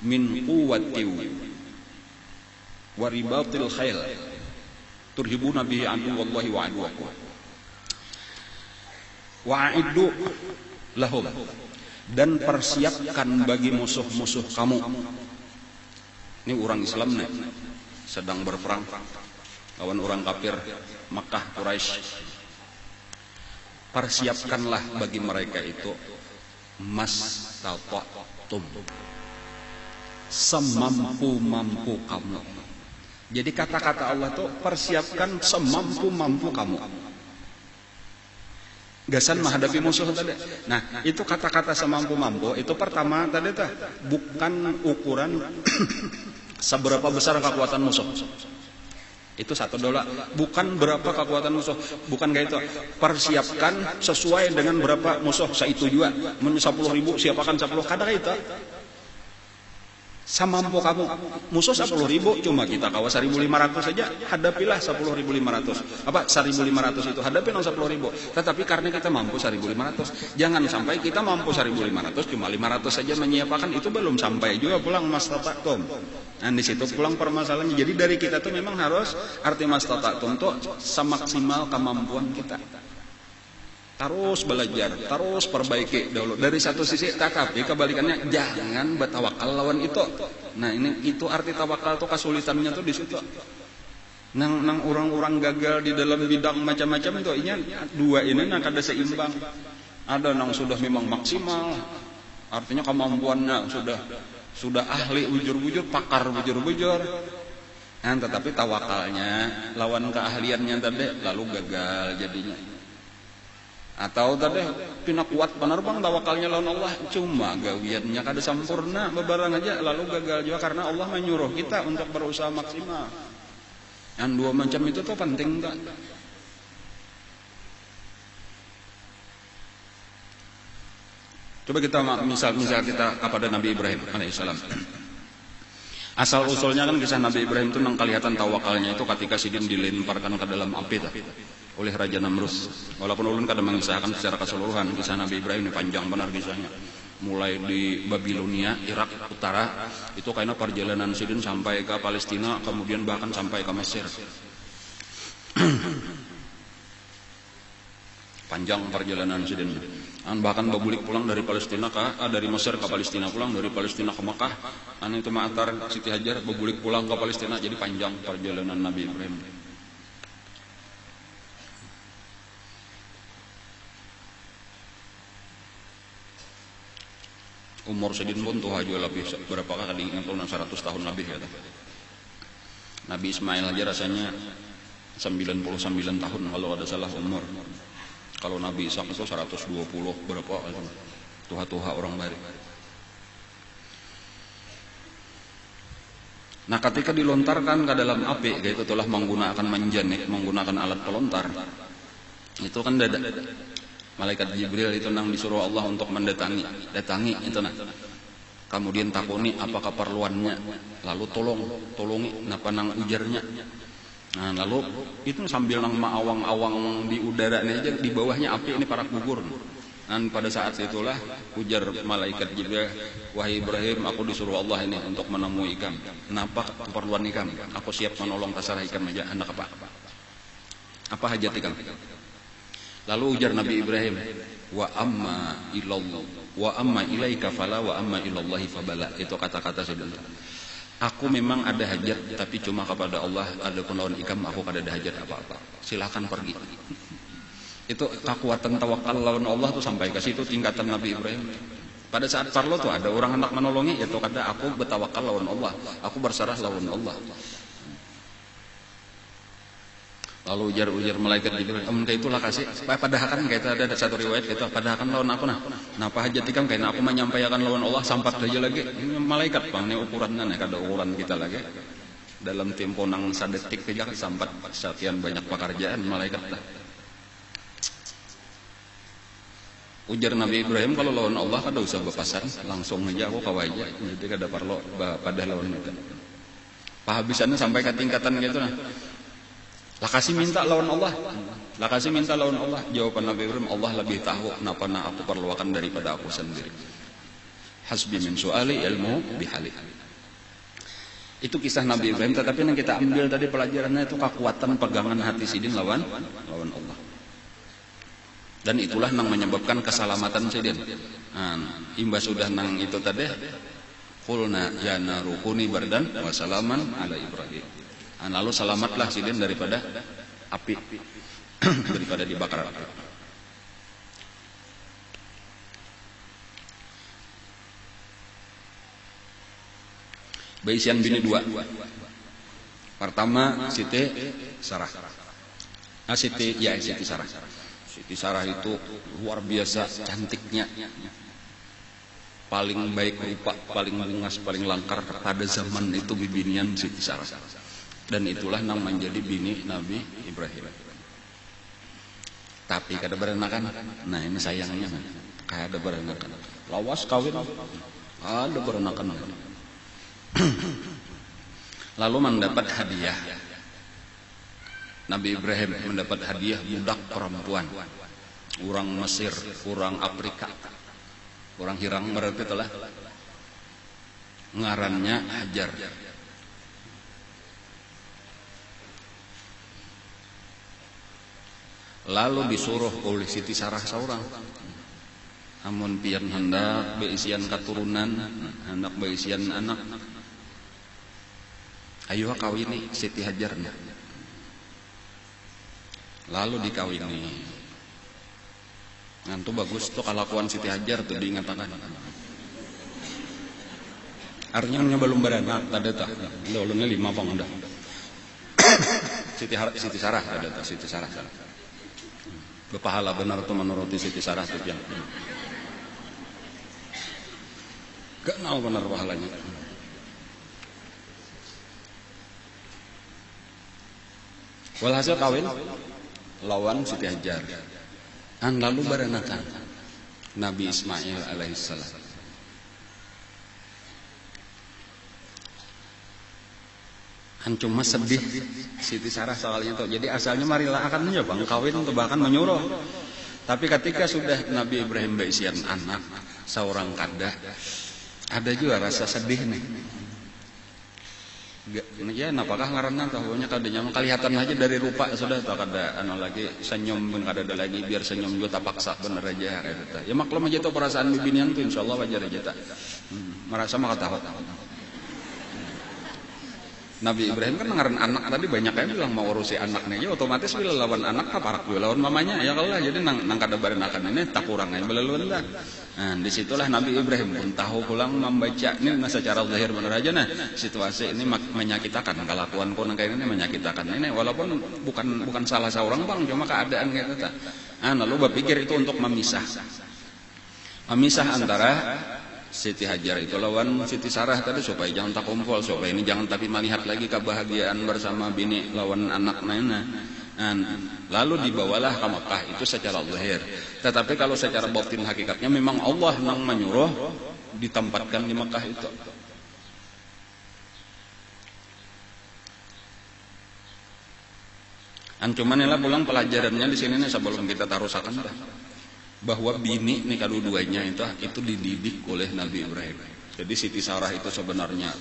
min quwwatin wa ribatil khail turhibuna bihi aduwallahi wa aduwakum. Wa'iddu lahum, dan persiapkan bagi musuh-musuh kamu. Ini orang Islam nih sedang berperang lawan orang kafir Makkah Quraisy. Persiapkanlah bagi mereka itu mastata'tum, semampu-mampu kamu. Jadi kata-kata Allah itu persiapkan semampu-mampu kamu. Gasan menghadapi musuh tadi. Nah, itu kata-kata semampu-mampu itu pertama tadi tuh bukan ukuran seberapa besar kekuatan musuh. Itu satu dolar. Bukan berapa kekuatan musuh. Bukan kayak itu. Persiapkan sesuai dengan berapa musuh. Saitu juga. 10.000 siapakan 10. Kadang itu. Semampu kamu. Musuh 10.000. Cuma kita kawas 1.500 saja. Hadapilah 10.500. Apa? 1.500 itu. Hadapi 10.000. Tetapi karena kita mampu 1.500. Jangan sampai kita mampu 1.500. Cuma 500 saja menyiapkan. Itu belum sampai juga pulang mastata'tum. Nah di situ pulang permasalahannya. Jadi dari kita tuh memang harus arti mastata'tum tuh semaksimal kemampuan kita. Terus belajar, terus perbaiki dulu. Dari satu sisi, tetapi kebalikannya jangan bertawakal lawan itu. Nah ini itu arti tawakal tuh kesulitannya tuh di situ. Nang orang-orang gagal di dalam bidang macam-macam itu, ini dua ini nang kada seimbang. Ada nang sudah memang maksimal, artinya kemampuannya sudah ahli bujur-bujur, pakar bujur-bujur. Nah, tetapi tawakalnya lawan keahliannya tadi lalu gagal jadinya. Atau tadi pina kuat benar bang tawakalnya lawan Allah cuma gawiannya kada sempurna bebarang aja lalu gagal juga karena Allah menyuruh kita untuk berusaha maksimal. Yang dua macam itu tuh penting tak? Coba kita misal kita kepada Nabi Ibrahim alaihissalam. Asal usulnya kan kisah Nabi Ibrahim itu nang kelihatan tawakalnya itu ketika sidin dilemparkan ke dalam api oleh Raja Namrus. Walaupun ulun kadang mengisahkan secara keseluruhan kisah Nabi Ibrahim ini panjang benar kisahnya. Mulai di Babilonia, Irak Utara itu karena perjalanan sidin sampai ke Palestina, kemudian bahkan sampai ke Mesir. Panjang perjalanan sidin. Bahkan babulik pulang dari Palestina dari Mesir ke Palestina, pulang dari Palestina ke Makkah. Itu Ma'atar Siti Hajar babulik pulang ke Palestina, jadi panjang perjalanan Nabi Ibrahim. Umur sidin pun tuh aja lebih berapa kali ingat 100 tahun lebih kata. Nabi Ismail aja rasanya 99 tahun kalau ada salah umur. Kalau Nabi Ishak itu 120 berapa tuha-tuha orang baru. Nah ketika dilontarkan ke dalam api yaitu telah menggunakan manjanik, menggunakan alat pelontar. Itu kan malaikat Jibril itu nang disuruh Allah untuk datangi itu nah. Kemudian takuni apa keperluannya, lalu tolongi napa nang ujarnya. Nah lalu itu sambil nang awang-awang di udara ini aja, di bawahnya api ini para gugur. Dan pada saat itulah ujar malaikat Jibril, wahai Ibrahim, aku disuruh Allah ini untuk menemui ikam. Kenapa keperluan ikam? Aku siap menolong tasarah ikam aja. Hendak apa? Apa hajat ikam? Lalu ujar Nabi Ibrahim, wa amma ilallah, wa amma ilaika fala, wa amma ilallahi fabala. Itu kata-kata sudah. Aku memang ada hajat, tapi cuma kepada Allah. Adapun lawan ikam, aku kada ada hajat apa-apa. Silakan pergi. Itu kekuatan tawakal lawan Allah tuh sampai ke situ tingkatan Nabi Ibrahim. Pada saat parlo tuh ada orang hendak menolongi, yaitu kada aku bertawakal lawan Allah, aku berserah lawan Allah. Lalu ujar malaikat Jibril, itulah kasih. Padahal kan kita ada satu riwayat itu, padahal kan lawan aku nah. Napa hajat ikam karena aku menyampaikan lawan Allah sampat aja lagi. Ini malaikat bang, ini ukurannya nih, kada ukuran kita lagi. Dalam tempo nang sadetik aja sampat sekian banyak pekerjaan malaikat lah. Ujar Nabi Ibrahim, kalau lawan Allah kada usah berpasan, langsung aja aku kawaja. Jadi kada perlu pada lawan kita. Pahabisannya sampai ke tingkatan gitu nah. Lah kasih minta lawan Allah. Lah kasih minta lawan Allah. Jawaban Nabi Ibrahim, Allah lebih tahu kenapa aku perluakan daripada aku sendiri. Hasbi min su'ali ilmu bihali. Itu kisah Nabi Ibrahim, tetapi yang kita ambil tadi pelajarannya itu kekuatan pegangan hati sidin lawan Allah. Dan itulah yang menyebabkan keselamatan sidin. Imbas sudah nang itu tadi, qulna ya naru kuni bardan wa salaman ala Ibrahim. Lalu selamatlah sidin daripada api, daripada dibakar api. Baisian bini dua. Pertama Siti Sarah. Siti Sarah. Siti Sarah itu luar biasa cantiknya, paling baik rupa, paling bungas, paling langkar pada zaman itu bibinian Siti Sarah. Dan itulah yang menjadi bini Nabi Ibrahim. Tapi kada berenakan. Nah ini sayangnya, kada berenakan. Lawas kawin, ada berenakan. Lalu mendapat hadiah. Nabi Ibrahim mendapat hadiah budak perempuan, orang Mesir, orang Afrika, orang Hirang berarti telah ngarannya Hajar. Lalu disuruh oleh Siti Sarah seorang, amun pian hendak beisian keturunan, hendak beisian anak, ayo kawini Siti Hajarnya. Lalu dikawini. Ngantu bagus tuh kelakuan Siti Hajar tuh diingatakan. Artinya belum beranak, ada tak? Ulunnya 5 bang udah. Siti Sarah ada tak? Siti Sarah. Berpahala benar tuh menuruti Siti Sarah tuh yang. Gak tahu benar pahalanya. Walhasil kawin lawan Siti Hajar. Lalu berenakan Nabi Ismail alaihissalam. Cuma sedih Siti Sarah soalnya tuh. Jadi asalnya marilah akan bang kawin untuk bahkan menyuruh. Tapi ketika sudah Nabi Ibrahim beisian anak seorang kada, ada juga rasa sedih nih. Ya, apakah ngaranna tahunya kadanya kelihatan aja dari rupa sudah tak ada lagi senyum pun kada ada lagi, biar senyum juga tak paksa bener aja kata. Ya maklum aja tuh perasaan bibinian tuh insyaallah wajar aja tak. Merasa maka tahu. Nabi Ibrahim kan ngaran anak tadi banyak yang bilang mau urusi anaknya, ya otomatis bila lawan anak parak juga lawan mamanya ya kalau jadi nang kada berenakan ini tak kurang ya belelun dah. Nah disitulah Nabi Ibrahim pun tahu pulang membaca ini secara zahir benar aja nah situasi ini menyakitkan, kelakuanku nang kayak ini menyakitkan ini walaupun bukan salah seorang bang, cuma keadaan gitu tak. Lalu berpikir itu untuk memisah antara Siti Hajar itu lawan Siti Sarah tadi supaya jangan tak kumpul, supaya ini jangan tapi melihat lagi kebahagiaan bersama bini lawan anak nana. Lalu dibawalah ke Mekah itu secara zahir. Tetapi kalau secara batin hakikatnya memang Allah yang menyuruh ditempatkan di Mekah itu. Cuman inilah pulang pelajarannya di sini nih sebelum kita tarusakan dah. Bahwa bini nih kedua-duanya itu dididik oleh Nabi Ibrahim. Jadi Siti Sarah itu sebenarnya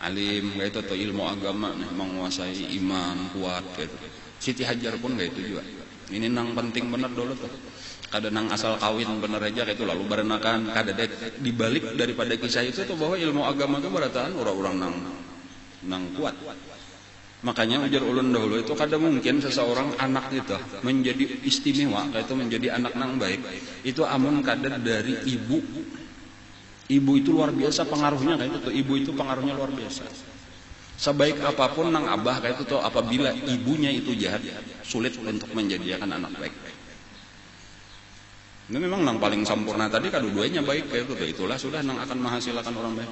alim, kayak itu atau ilmu agama nih, menguasai iman kuat gitu. Siti Hajar pun kayak itu juga. Ini nang penting bener dulu tuh. Kada nang asal kawin bener aja kayak itu lalu berenakan kada dibalik daripada kisah itu tuh bahwa ilmu agama itu berataan orang-orang nang kuat. Makanya ujar ulun dahulu itu kada mungkin seseorang anak itu menjadi istimewa, itu menjadi anak nang baik. Itu amun kada dari ibu. Ibu itu luar biasa pengaruhnya kayak itu. Ibu itu pengaruhnya luar biasa. Sebaik apapun nang abah kayak itu tuh apabila ibunya itu jahat, sulit untuk menjadikan anak baik. Ini memang nang paling sempurna tadi kedua-duanya baik kayak itu. Itulah sudah nang akan menghasilkan orang baik.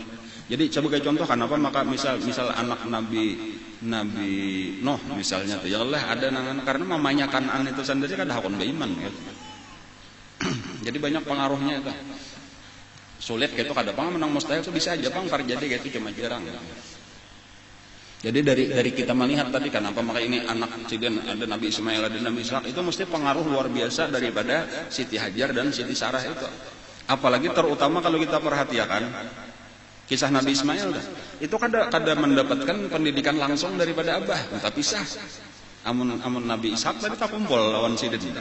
Jadi sebagai contoh kenapa maka misal anak Nabi Nuh misalnya tuh ya Allah ada nangan karena mamanya Kan'an itu sendiri kan hakon beriman gitu. Jadi banyak pengaruhnya itu. Sulit gitu kada pang menang mustahil itu bisa aja pang terjadi gitu cuma jarang. Jadi dari kita melihat tadi kenapa maka ini anak cigan ada Nabi Ismail ada Nabi Ishak itu mesti pengaruh luar biasa daripada Siti Hajar dan Siti Sarah itu. Apalagi terutama kalau kita perhatikan kisah Nabi Ismail itu kada mendapatkan pendidikan langsung daripada abah, tapi sah. Amun Nabi Ishak tadi tak kumpul lawan Sidin.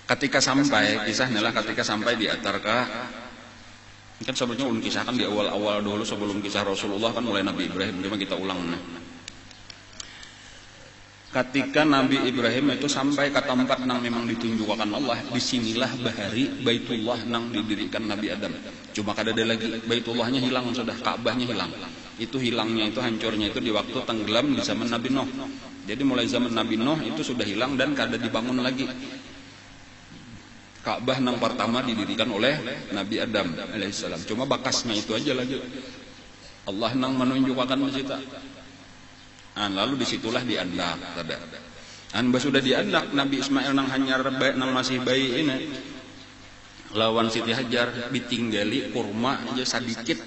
Ketika sampai di Atarka, kan sebelumnya ulun kisahkan di awal-awal dulu sebelum kisah Rasulullah kan mulai Nabi Ibrahim, cuma kita ulang nih. Ketika Nabi Ibrahim itu sampai ke tempat nang memang ditunjukkan Allah, disinilah bahari Baitullah nang didirikan Nabi Adam. Cuma kada ada lagi, Baitullahnya hilang sudah, Ka'bahnya hilang. Itu hilangnya itu hancurnya itu di waktu tenggelam di zaman Nabi Nuh. Jadi mulai zaman Nabi Nuh itu sudah hilang dan kada dibangun lagi. Ka'bah nang pertama didirikan oleh Nabi Adam alaihissalam. Cuma bakasnya itu aja lagi. Allah nang menunjukkan kita. Lalu disitulah diandak tada. Sudah diandak Nabi Ismail nang hanyar nang masih bayi ini lawan Siti Hajar ditinggali kurma aja sedikit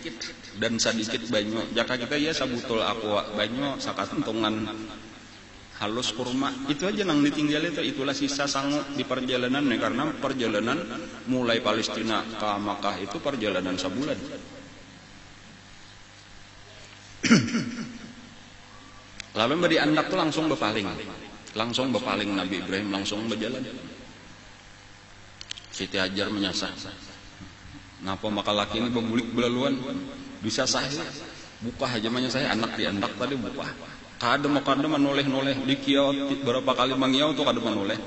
dan sedikit banyu. Jaka kita ya sabutul aqua banyu sakatuntungan halus kurma itu aja nang ditinggali itu. Itulah sisa sangu di perjalanan nih karena perjalanan mulai Palestina ke Makkah itu perjalanan sebulan. Lalu beri anak tuh langsung berpaling Nabi Ibrahim langsung berjalan. Siti Hajar menyasar. Napa maka laki ini bebulik belaluan bisa saya buka hajamanya saya anak diandak tadi buka. Kada menoleh di kiau berapa kali mangiau tuh kada menoleh.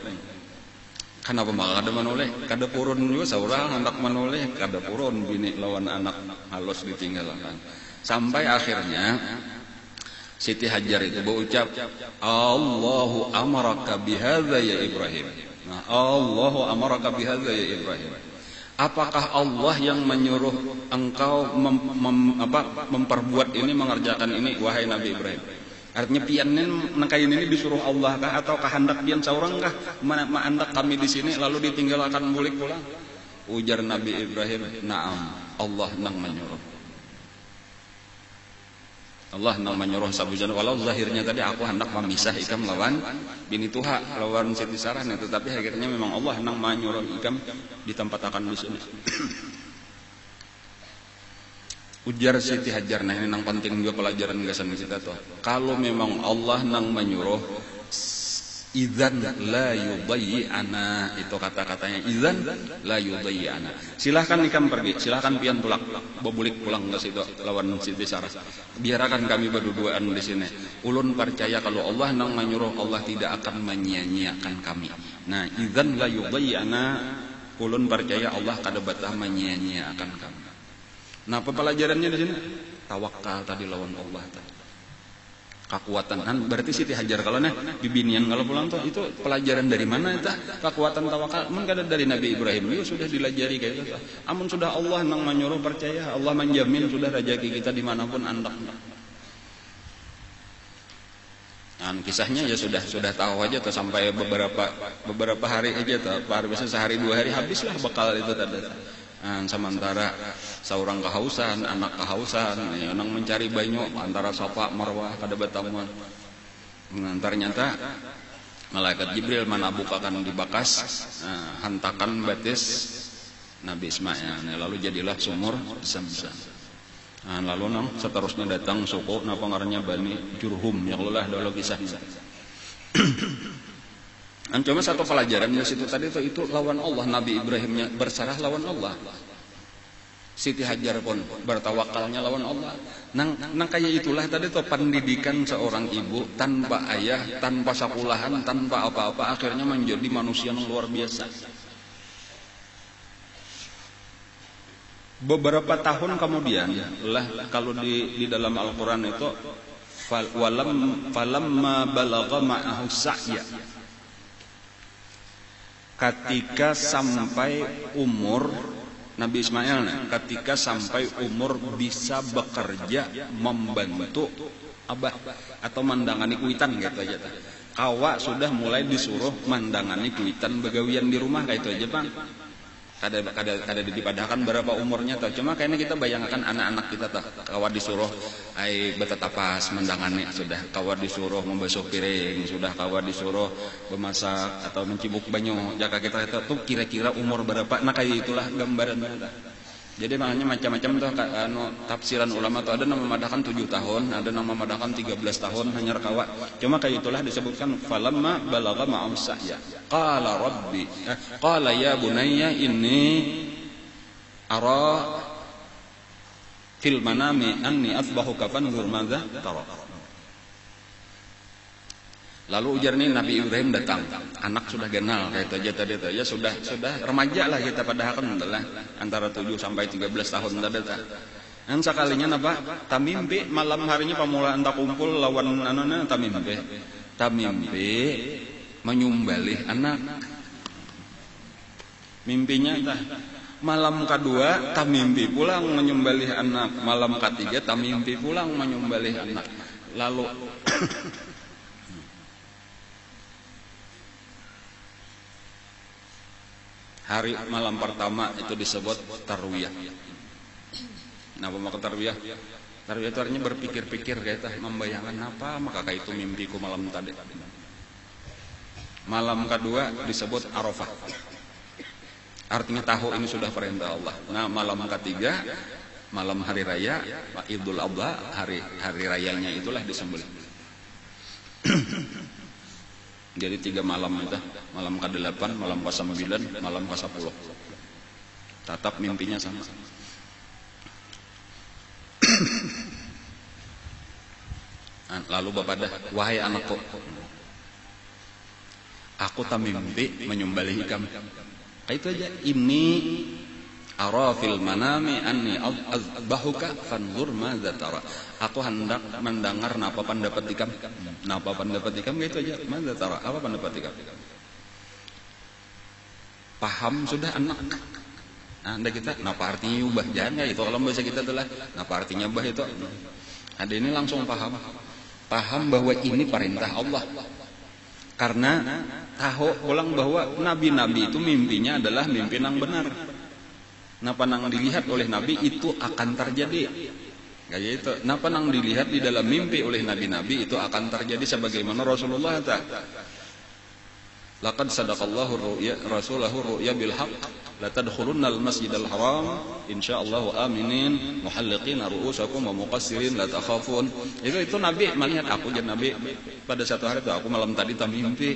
Kenapa maka kada menoleh? Kada purun juga seorang anak menoleh kada purun bini lawan anak halus ditinggalkan. Sampai akhirnya Siti Hajar itu berucap, Allahu amaraka bihadza ya Ibrahim. Nah, Allahu amaraka bihadza ya Ibrahim. Apakah Allah yang menyuruh engkau memperbuat ini, mengerjakan ini, wahai Nabi Ibrahim? Artinya pianin nangkain ini disuruh Allah kah atau kehendak pian seorang kah? Mandak kami di sini lalu ditinggalkan bulik pulang? Ujar Nabi Ibrahim, na'am, Allah nang menyuruh. Allah nang menyuruh sabujan walau zahirnya tadi aku hendak memisah ikam lawan bini Tuha lawan Siti Sarah tetapi akhirnya memang Allah nang menyuruh ikam ditempatkan di sini. Ujar Siti Hajar ini nang penting juga pelajaran gasan kita tuh. Kalau memang Allah nang menyuruh idzan la yudayyi'ana, itu kata-katanya idzan la yudayyi'ana. Silahkan ikam pergi, silahkan pian tulak bebulik pulang ke situ lawan Siti Sarah. Biarkan kami berduaan di sini. Ulun percaya kalau Allah nang menyuruh Allah tidak akan menyia-nyiakan kami. Nah, idzan la yudayyi'ana, ulun percaya Allah kada batah menyia-nyiakan kami. Nah, apa pelajarannya di sini? Tawakal tadi lawan Allah tadi. Kekuatan berarti Siti Hajar kalau bibinian kalau pulang tuh itu pelajaran dari mana itu kekuatan tawakal mun kada dari Nabi Ibrahim itu sudah dilajari kayak gitu. Amun sudah Allah nang menyuruh percaya Allah menjamin sudah rezeki kita dimanapun andak. Kisahnya ya sudah tahu aja tuh sampai beberapa hari aja tuh biasanya sehari dua hari habislah bekal itu tadi. Sementara seorang kehausan, anak kehausan, ya, nang mencari banyu antara Safa Marwah kada batamuan. Ternyata malaikat Jibril manabukakan dibakas, hantakan batis Nabi Ismail. Lalu jadilah sumur Zam-Zam. Lalu seterusnya datang suku napa ngarannya Bani Jurhum, ya Allah dulu kisahnya. Cuma satu pelajaran di situ tadi itu lawan Allah. Nabi Ibrahimnya berserah lawan Allah. Siti Hajar pun bertawakalnya lawan Allah. Nang kayak itulah tadi tuh pendidikan seorang ibu tanpa ayah, tanpa sekolahan, tanpa apa-apa, akhirnya menjadi manusia yang luar biasa. Beberapa tahun kemudian lah, kalau di dalam Al-Quran itu falamma balagha ma'ahu sa'ya, ketika sampai umur Nabi Ismail, ketika sampai umur bisa bekerja membantu abah atau mandangani kuitan gitu aja. Kawa sudah mulai disuruh mandangani kuitan begawian di rumah kayak itu aja Bang. Kada dipadahkan berapa umurnya tuh. Cuma kayaknya kita bayangkan anak-anak kita tuh kawa disuruh ai betetapas mendangani, sudah kawa disuruh membasuh piring, sudah kawa disuruh memasak atau mencibuk banyu. Jaka kita itu tuh kira-kira umur berapa? Nah kayak itulah gambaran. Jadi makanya macam-macam tuh tafsiran ulama tuh ada yang memadahkan 7 tahun, ada yang memadahkan 13 tahun hanya kawa. Cuma kayak itulah disebutkan falamma balagha ma'am sa'ya. Qala ya bunayya inni ara fil manami anni asbahuka fanzur madza tara. Lalu ujar nih Nabi Ibrahim datang, anak sudah genal kayak itu aja tadi tuh. Ya sudah remaja lah kita padahkan adalah antara 7 sampai 13 tahun tadi tuh. Dan sekalinya napa? Tamimpi malam harinya pamulaan tak kumpul lawan anana tamimpi. Tamimpi menyumbalih anak. Mimpinya tah malam kedua tamimpi pulang menyumbalih anak, malam ketiga tamimpi pulang menyumbalih anak. Lalu hari malam pertama itu disebut tarwiyah. Napa maka tarwiyah? Tarwiyah itu artinya berpikir-pikir kayak membayangkan apa maka kayak itu mimpiku malam tadi. Malam kedua disebut Arafah. Artinya tahu ini sudah perintah Allah. Nah, malam ketiga malam hari raya Idul Adha, hari rayanya itulah disembelih. Jadi 3 malam itu, malam ke-8, malam ke-9, malam ke-10. Tetap mimpinya sama. Lalu bapak dah, wahai anakku, aku tak mimpi menyembelih ikan. Kayak itu aja. Ini ara fil manami anni azbahuka fanzur madza tara. Aku hendak mendengar napa pendapat ikam. Napa pendapat ikam gitu aja. Madza tara? Apa pendapat ikam? Paham sudah anak. Anda kita napa artinya ubah jangan ya itu kalau bahasa kita adalah napa artinya ubah itu. Ada ini langsung paham. Paham bahwa ini perintah Allah. Karena tahu ulang bahwa nabi-nabi itu mimpinya adalah mimpi yang benar. Napa nang dilihat oleh Nabi itu akan terjadi. Kayak itu. Napa nang dilihat di dalam mimpi oleh nabi-nabi itu akan terjadi sebagaimana Rasulullah ta. Laqad sadaqallahu ru'ya rasulahu ru'ya bil haqq la tadkhulunnal masjidal haram insyaallah aminin muhalliqina ru'usakum wa muqassirin la takhafun. Itu Nabi melihat aku jadi Nabi pada satu hari itu aku malam tadi tak mimpi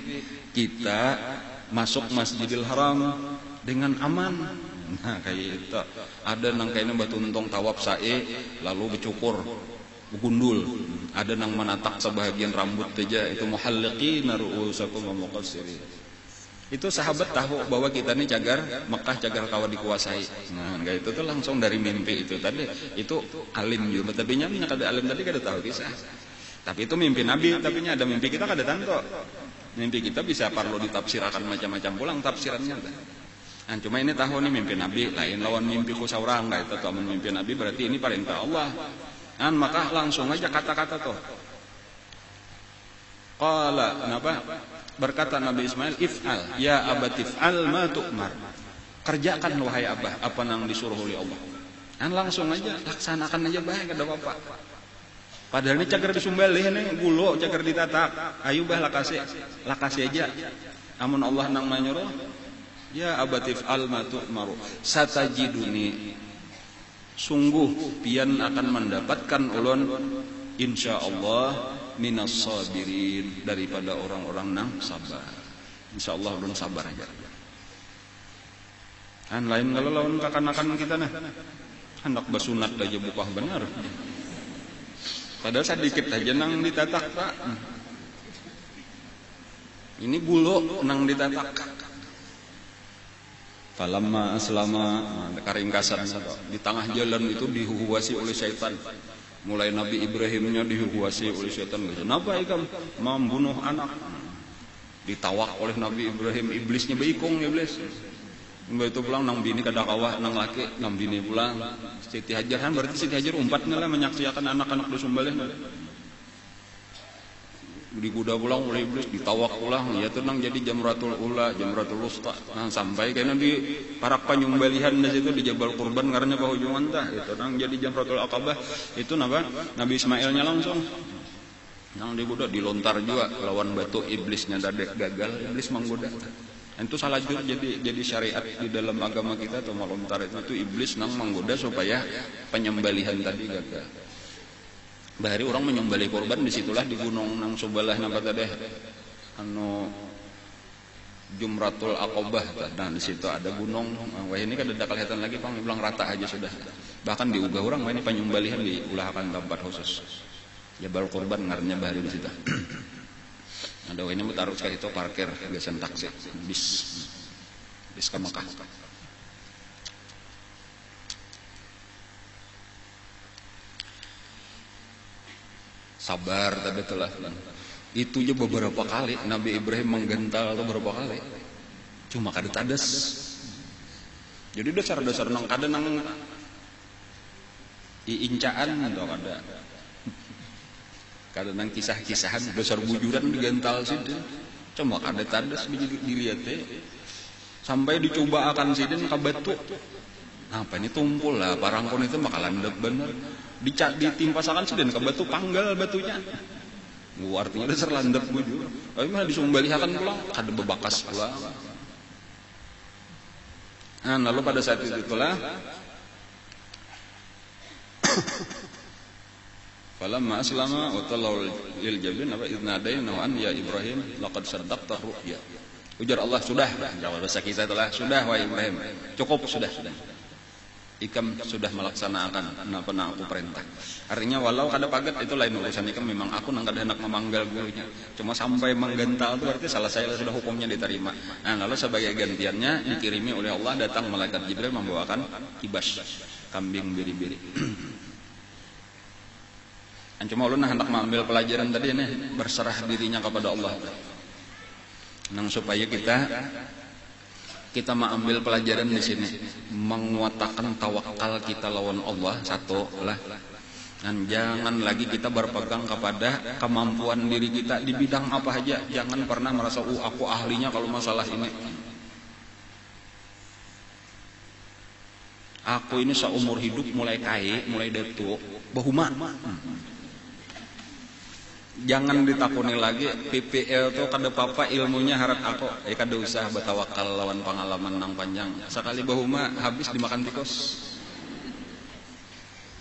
kita masuk Masjidil Haram dengan aman. Nah kayak itu ada nang kayaknya batu untung tawaf sa'i lalu dicukur begundul, ada nang menatak sebahagian rambut aja itu muhalliqina ru'usakum wa muqassirin. Itu sahabat tahu bahwa kita ini cagar Mekah, cagar kawa dikuasai. Nah kayak itu tuh langsung dari mimpi itu tadi. Itu alim juga tapi nya kada alim tadi kada tahu kisah. Tapi itu mimpi Nabi, tapi nya ada mimpi kita kada tanto. Mimpi kita bisa perlu ditafsirkan macam-macam pulang tafsirannya. Nah, cuma ini tahu nih mimpi Nabi lain lawan mimpiku seorang kayak itu tuh mimpi Nabi berarti ini perintah Allah. Nah, maka langsung aja kata-kata tuh. Qala kenapa? Berkata Nabi Ismail, if'al ya abati if'al ma tu'mar. kerjakan wahai abah apa nang disuruh oleh Allah. Kan langsung aja laksanakan aja bae kada apa-apa. Padahal ini cager disumbalih nih gulo cager ditatak. Ayo bah lakase aja. Amun Allah nang manyuruh ya abatif almatu maru satajiduni sungguh pian akan mendapatkan ulun insyaallah minas sabirin daripada orang-orang nang sabar. Insyaallah ulun sabar aja. Kan lain kalau lawan kakanakan kita nah. Hendak basunat aja buka benar. Padahal sedikit aja nang ditatak Pak. Ini gulo nang ditatak. Falamma aslama, karingkasan di tengah jalan itu dihuhuasi oleh syaitan. Mulai Nabi Ibrahimnya dihuhuasi oleh syaitan. Kenapa ikam membunuh anak? Ditawak oleh Nabi Ibrahim, iblisnya beikung iblis. Mbak itu pulang nang bini kada kawah nang laki nang bini pulang. Siti Hajar kan berarti Siti Hajar umpatnya lah menyaksikan anak-anak disumbalin. Di kuda pulang oleh iblis ditawak pulang ya tenang jadi jamratul ula jamratul wusta nah, sampai kena di parak panyumbalihan di situ di Jabal Qurban karena pahujuman tah itu nang jadi jamratul aqabah itu napa Nabi Ismailnya langsung nang di kuda dilontar juga lawan batu iblisnya dadek gagal iblis menggoda itu salah jur jadi syariat di dalam agama kita atau melontar itu iblis nang menggoda supaya penyembelihan tadi gagal. Bahari orang menyembelih korban disitulah di gunung nang sebelah napa tadi anu Jumratul Aqabah. Nah di situ ada gunung. Wah ini kan ada kelihatan lagi pang bilang rata aja sudah. Bahkan diugah orang wah ini penyembelihan diulahkan tempat khusus. Jabal Qurban ngarannya bahari di situ. Ada wah ini taruh sekali itu parkir gasan taksi bis ke Mekah. Sabar tadi telah itu aja beberapa kali Nabi Ibrahim menggental itu beberapa kali cuma kada tadas jadi dasar-dasar nang kada nang iincaan atau kada nang kisah-kisahan dasar bujuran digental situ cuma kada tadas dilihat sampai dicoba akan sidin ka batu apa ini tumpul lah parangkon itu bakalan bener ditimpasakan sidin ke batu panggal batunya artinya dasar landep bujur tapi malah disumbalihakan pulang kada bebakas pulang nah lalu pada saat itu itulah falamma aslama wa tallahu lil jabin apa idnadainahu an ya Ibrahim laqad saddaqta ru'ya ujar Allah sudah jawab bahasa kita itulah sudah wahai Ibrahim cukup sudah ikam sudah melaksanakan apa yang aku perintah. Artinya walau kada pagat itu lain urusan ikam memang aku nang kada hendak memanggal gurunya. Cuma sampai menggental itu berarti salah saya sudah hukumnya diterima. Nah, lalu sebagai gantiannya dikirimi oleh Allah datang malaikat Jibril membawakan kibas kambing biri-biri. Cuma ulun hendak mengambil pelajaran tadi nih berserah dirinya kepada Allah. Nang supaya kita mengambil pelajaran di sini menguatkan tawakal kita lawan Allah satu lah dan jangan lagi kita berpegang kepada kemampuan diri kita di bidang apa aja jangan pernah merasa aku ahlinya kalau masalah ini aku ini seumur hidup mulai kaya mulai datuk bahuma jangan ditakuni lagi PPL tuh kada papa ilmunya harap aku kada usah bertawakal lawan pengalaman nang panjang sekali bahuma habis dimakan tikus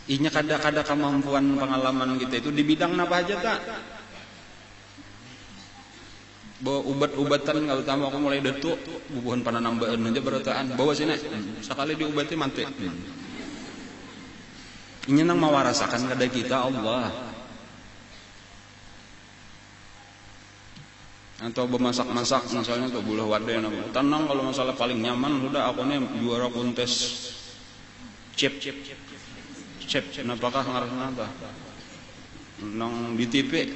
inya kada kemampuan pengalaman kita itu di bidang apa aja tak bawa ubat-ubatan kalau tamu aku mulai detuk bubuhan pananambaan aja berataan bawa sini sekali diobati mati inya nang mawarasakan kada kita Allah atau bermasak-masak misalnya tuh bulah wadah tenang kalau masalah paling nyaman sudah aku nih juara kontes chef apakah ngarana apa nang di TV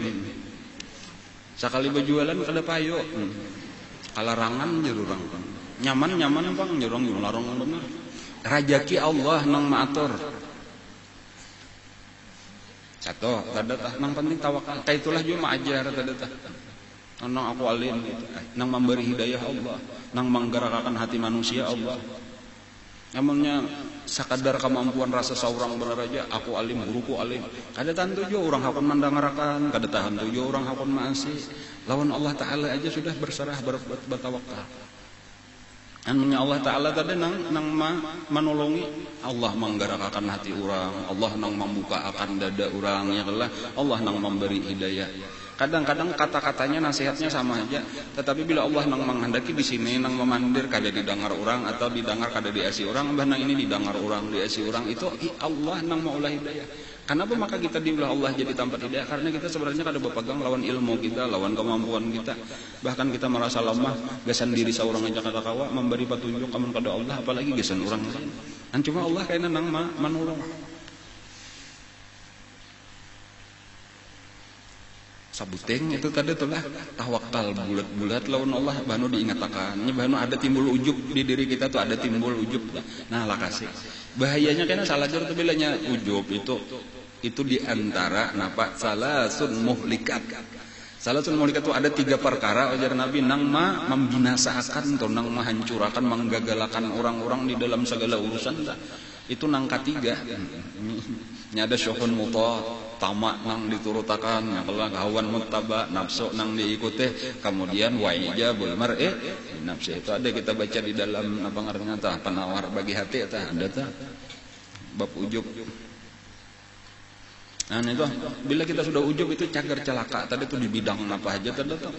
sekali berjualan kada payo kalarangan jerurang nyaman bang jerurang larang bener rajaki Allah nang maatur satu kada tah nang penting tawakal kaitulah juga maajar kada tah nang aku alim nang memberi hidayah Allah nang menggerakkan hati manusia Allah Amunnya sakadar kemampuan rasa saurang bener aja, aku alim, guruku alim. Kada tahan tujuh orang hakun mandangarakan, kada tahan tujuh orang hakun maasi. Lawan Allah Ta'ala aja sudah berserah bertawakal. Anunya Allah Ta'ala tadi nang menolongi, Allah menggerakkan hati orang, Allah nang membuka akan dada orang, ya Allah nang memberi hidayah. Kadang-kadang kata-katanya nasihatnya sama aja, tetapi bila Allah nang menghendaki di sini nang memandir kada didengar orang atau didengar kada diasi orang, bah nang ini didengar orang, diasi orang, itu Allah nang maulah hidayah. Kenapa maka kita diulah Allah jadi tempat hidayah? Karena kita sebenarnya kada berpegang lawan ilmu kita, lawan kemampuan kita. Bahkan kita merasa lemah, gasan diri seorang aja kada kawa memberi petunjuk amun kada Allah, apalagi gasan orang lain. Dan cuma Allah kayaknya nang menolong. Sabuteng itu tadi itulah tawakal bulat-bulat lawan Allah, bahnu diingatakan. Bahnu ada timbul ujub di diri kita tuh, ada timbul ujub. Nah, lah kasih. Bahayanya kena salah jur tuh bilanya ujub itu diantara napa salasun muhlikat. Salasun muhlikat itu ada 3 perkara ajar Nabi nang membinasakan atau nang menghancurkan, menggagalakan orang-orang di dalam segala urusan. Itu nang ketiga. Nya ada syuhun muta, tamak nang diturutakan, yang kelah hawan muttaba, nafsu nang diikuti, kemudian waijabul mar'i nafsi. Itu ada kita baca di dalam apa ngarana tah penawar bagi hati tah, ada tah bab ujub. Nah itu bila kita sudah ujub itu cagar celaka tadi itu di bidang apa aja tadi tuh.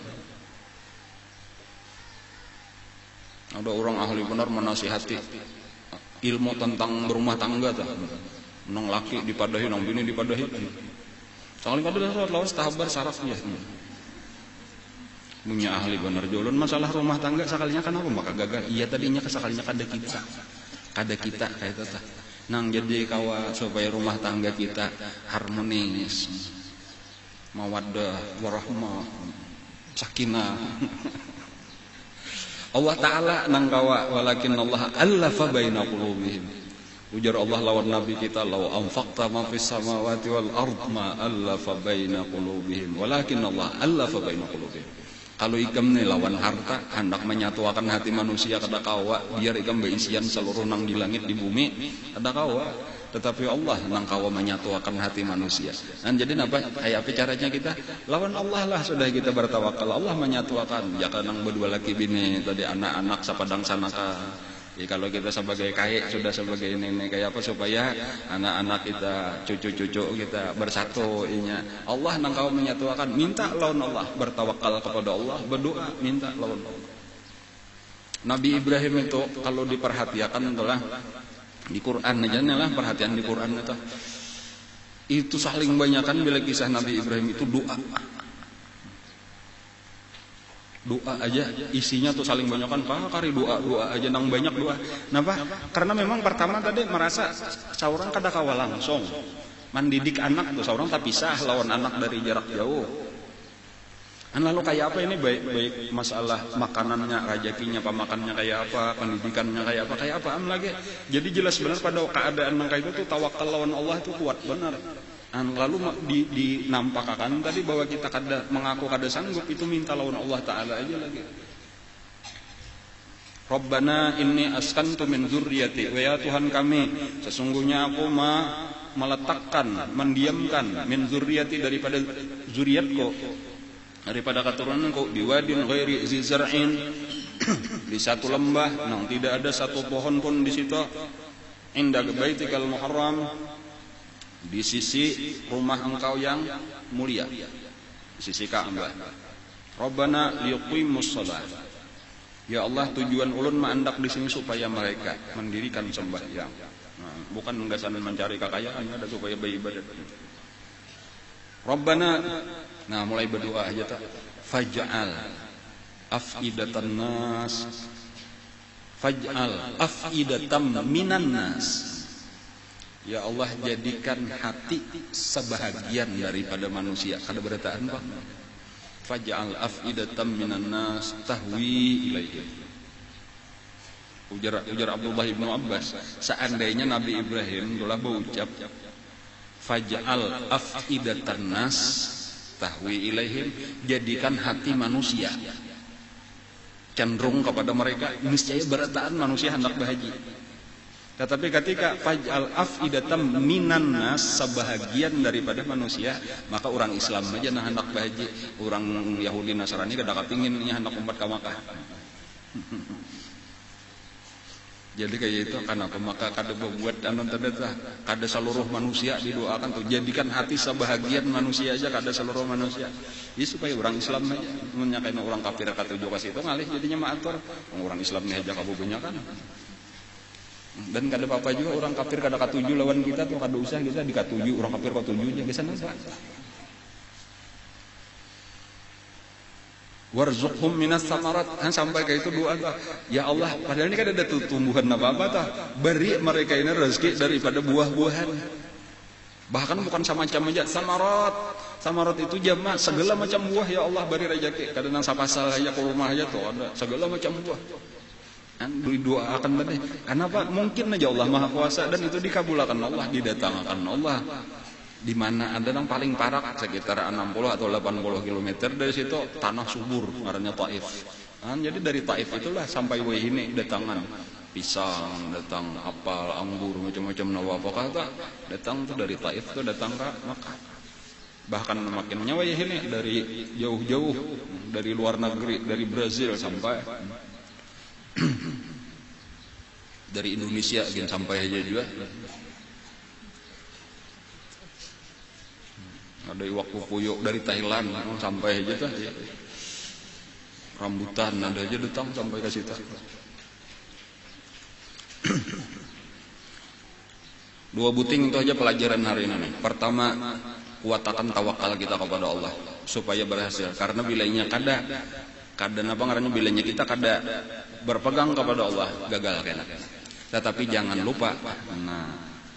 Ada orang ahli benar menasihati ilmu tentang berumah tangga tuh. Nang laki dipadahi, nang bini dipadahi. Soalnya kada lawas tahabar sarafnya. Punya ahli benar jolon masalah rumah tangga sakalinya kenapa maka gagal. Iya tadinya kesakalinya kada kita kayak itu tah. Nang jadi kawa supaya rumah tangga kita harmonis, mawaddah warahmah, sakinah. Allah Ta'ala nang kawa walakin Allah allafa baina qulubihim. Ujar Allah lawan Nabi kita, law anfaqta ma fis samawati wal ard ma allafa baina qulubihim walakin Allah allafa baina qulubihim. Kalau ikam nih lawan harta hendak menyatukan hati manusia kada kawa, biar ikam beisian seluruh nang di langit di bumi kada kawa, tetapi Allah nang kawa menyatukan hati manusia. Dan jadi napa aya apa caranya kita lawan Allah lah sudah kita bertawakal, Allah menyatukan. Ya nang berdua laki bini tadi anak-anak sapadang sanaka. Ya, kalau kita sebagai kakek sudah sebagai nenek kayak apa supaya anak-anak kita, cucu-cucu kita bersatu inya. Allah nang kau menyatukan, minta lawan Allah, bertawakal kepada Allah, berdoa minta lawan Allah. Nabi Ibrahim itu kalau diperhatikan itulah di Quran aja lah, perhatian di Quran itu saling banyakkan bila kisah Nabi Ibrahim itu doa aja isinya tuh saling banyakkan kari doa aja nang banyak doa. Kenapa? Karena memang pertama tadi merasa seorang kada kawa langsung mendidik anak tuh seorang tak pisah lawan anak dari jarak jauh. Lalu kayak apa ini baik masalah makanannya, rezekinya, pemakannya kayak apa, pendidikannya kayak apa lagi. Jadi jelas benar pada keadaan nang kayak itu tuh tawakal lawan Allah itu kuat benar. Lalu dinampakkan tadi bahwa kita mengaku kada sanggup itu minta lawan Allah Ta'ala aja lagi. Rabbana inni askantu min dzurriyyati, wa ya Tuhan kami sesungguhnya aku meletakkan, mendiamkan min dzurriyyati daripada zuriatku, daripada keturunanku biwadin ghairi zi zar'in di satu lembah nang tidak ada satu pohon pun di situ, inda baitikal muharram di sisi rumah engkau yang mulia, di sisi Ka'bah. Rabbana liyuqimus shalah. Ya Allah, tujuan ulun mandak di sini supaya mereka mendirikan sembahyang. Nah, bukan menggasan mencari kekayaan, ada supaya beribadat. Rabbana, nah mulai berdoa aja tak. Faj'al afidatan nas, faj'al afidatam minan nas. Ya Allah, jadikan hati sebahagian daripada manusia. Kada berataan Pak. Faj'al af'idatam minan nas tahwi ilaihim. Ujar Abdullah ibnu Abbas, seandainya Nabi Ibrahim telah berucap faj'al af'idatan nas tahwi ilaihim, jadikan hati manusia cenderung kepada mereka, niscaya berataan manusia hendak bahagia. Tetapi ketika faj'al afidatam minan nas, sebahagian daripada manusia, maka orang Islam aja nah hendak bahaji, orang Yahudi Nasrani kada kapingin nya hendak umpat ka Makkah. Jadi kayak itu kenapa maka kada buat anu teh kada seluruh manusia didoakan tuh, jadikan hati sebahagian manusia aja kada seluruh manusia. Jadi supaya orang Islam aja menyakain orang kafir katuju ka situ ngalih jadinya maatur orang Islam nih aja kabubunya kan. Dan kada apa-apa juga orang kafir kada katuju lawan kita tuh, kada usah kita dikatuju orang kafir katujunya geus apa. Warzuqhum minas samarat, sampai ke itu doa tuh. Ya Allah, padahal ini kan ada tumbuhan apa-apa tuh. Beri mereka ini rezeki daripada buah-buahan. Bahkan bukan semacam aja samarat. Samarat itu jamak segala macam buah ya Allah beri rezeki. Kadang nang sapasal aja ke rumah aja tuh ada segala macam buah. Didoakan tadi. Kenapa? Mungkin aja Allah Maha Kuasa dan itu dikabulkan Allah, didatangkan Allah. Di mana ada yang paling parak sekitar 60 atau 80 km dari situ tanah subur ngarannya Taif. Jadi dari Taif itulah sampai wehine datangan pisang, datang apel, anggur, macam-macam nawafakah datang tuh dari Taif tuh datang ke Makkah. Bahkan makin nyawa ini dari jauh-jauh dari luar negeri, dari Brazil sampai dari Indonesia gitu sampai aja juga. Ada iwak pupuyuk dari Thailand sampai aja tuh. Rambutan ada aja datang sampai ke situ. Dua buting itu aja pelajaran hari ini. Pertama, kuatakan tawakal kita kepada Allah supaya berhasil. Karena bilainya kada apa ngarannya bilainya kita kada berpegang kepada Allah gagal kena. Tetapi jangan lupa,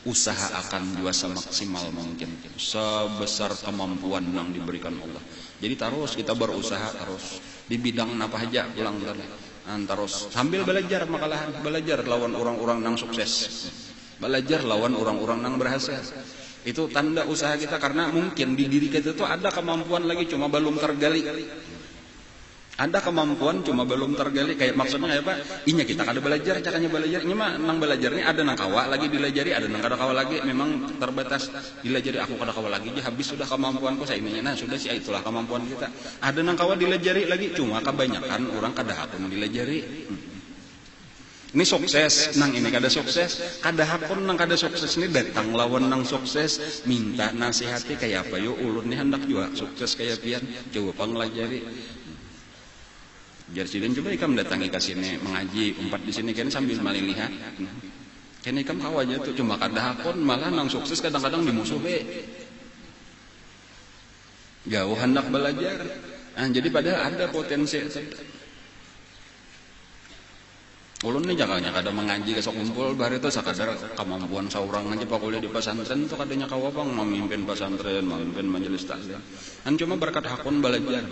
usaha akan juga semaksimal mungkin sebesar kemampuan yang diberikan Allah. Jadi terus kita berusaha terus di bidang apa aja ulang terus sambil belajar makalahan belajar lawan orang-orang yang sukses, belajar lawan orang-orang yang berhasil. Itu tanda usaha kita karena mungkin di diri kita itu ada kemampuan lagi cuma belum tergali. Ada kemampuan cuma belum tergali, kayak maksudnya kayak apa? Inya kita kada belajar caranya belajar. Ini mah nang belajarnya ada nang kawa lagi dilajari, ada nang kada kawa lagi. Memang terbatas dilajari. Aku kada kawa lagi, habis sudah kemampuanku saya ini. Nah sudah sih itulah kemampuan kita. Ada nang kawa dilajari lagi, cuma kebanyakan orang kada hakun dilajari. Ini sukses, nang ini kada sukses, kada hakun nang kada sukses ini datang lawan nang sukses, minta nasihati kayak apa yo ulun nih hendak juga sukses kayak pian, coba panglajari. Jar sidin coba ikam datangi ke sini mengaji umpat di sini kan sambil malilihat. Kan ikam kau aja tuh cuma kada hakun malah nang sukses kadang-kadang dimusuhi. Jauh hendak belajar. Jadi padahal ada potensi. Ulun nih jangannya kada mengaji kesok kumpul bar itu sakadar kemampuan seorang aja pak kuliah di pesantren tuh kadanya kau apa memimpin pesantren, memimpin majelis taklim. Cuma berkat hakun belajar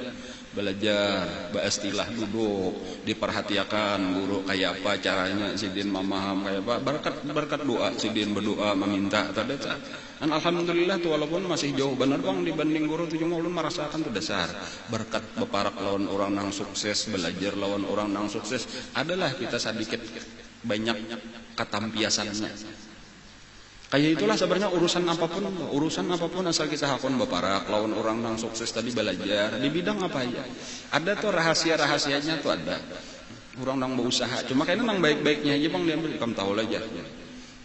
beristilah duduk diperhatikan guru kayak apa caranya sidin memaham kayak apa berkat doa sidin berdoa meminta tadi. Dan alhamdulillah tuh walaupun masih jauh benar bang dibanding guru tuh cuma ulun merasakan tuh dasar berkat beparak lawan orang nang sukses belajar lawan orang nang sukses adalah kita sedikit banyak ketampiasannya. Kayak itulah sebenarnya urusan apapun asal kita hakun beparak lawan orang nang sukses tadi belajar di bidang apa aja. Ada tuh rahasianya tuh ada. Orang nang berusaha cuma kayaknya nang baik-baiknya aja bang diambil kamu tahu aja.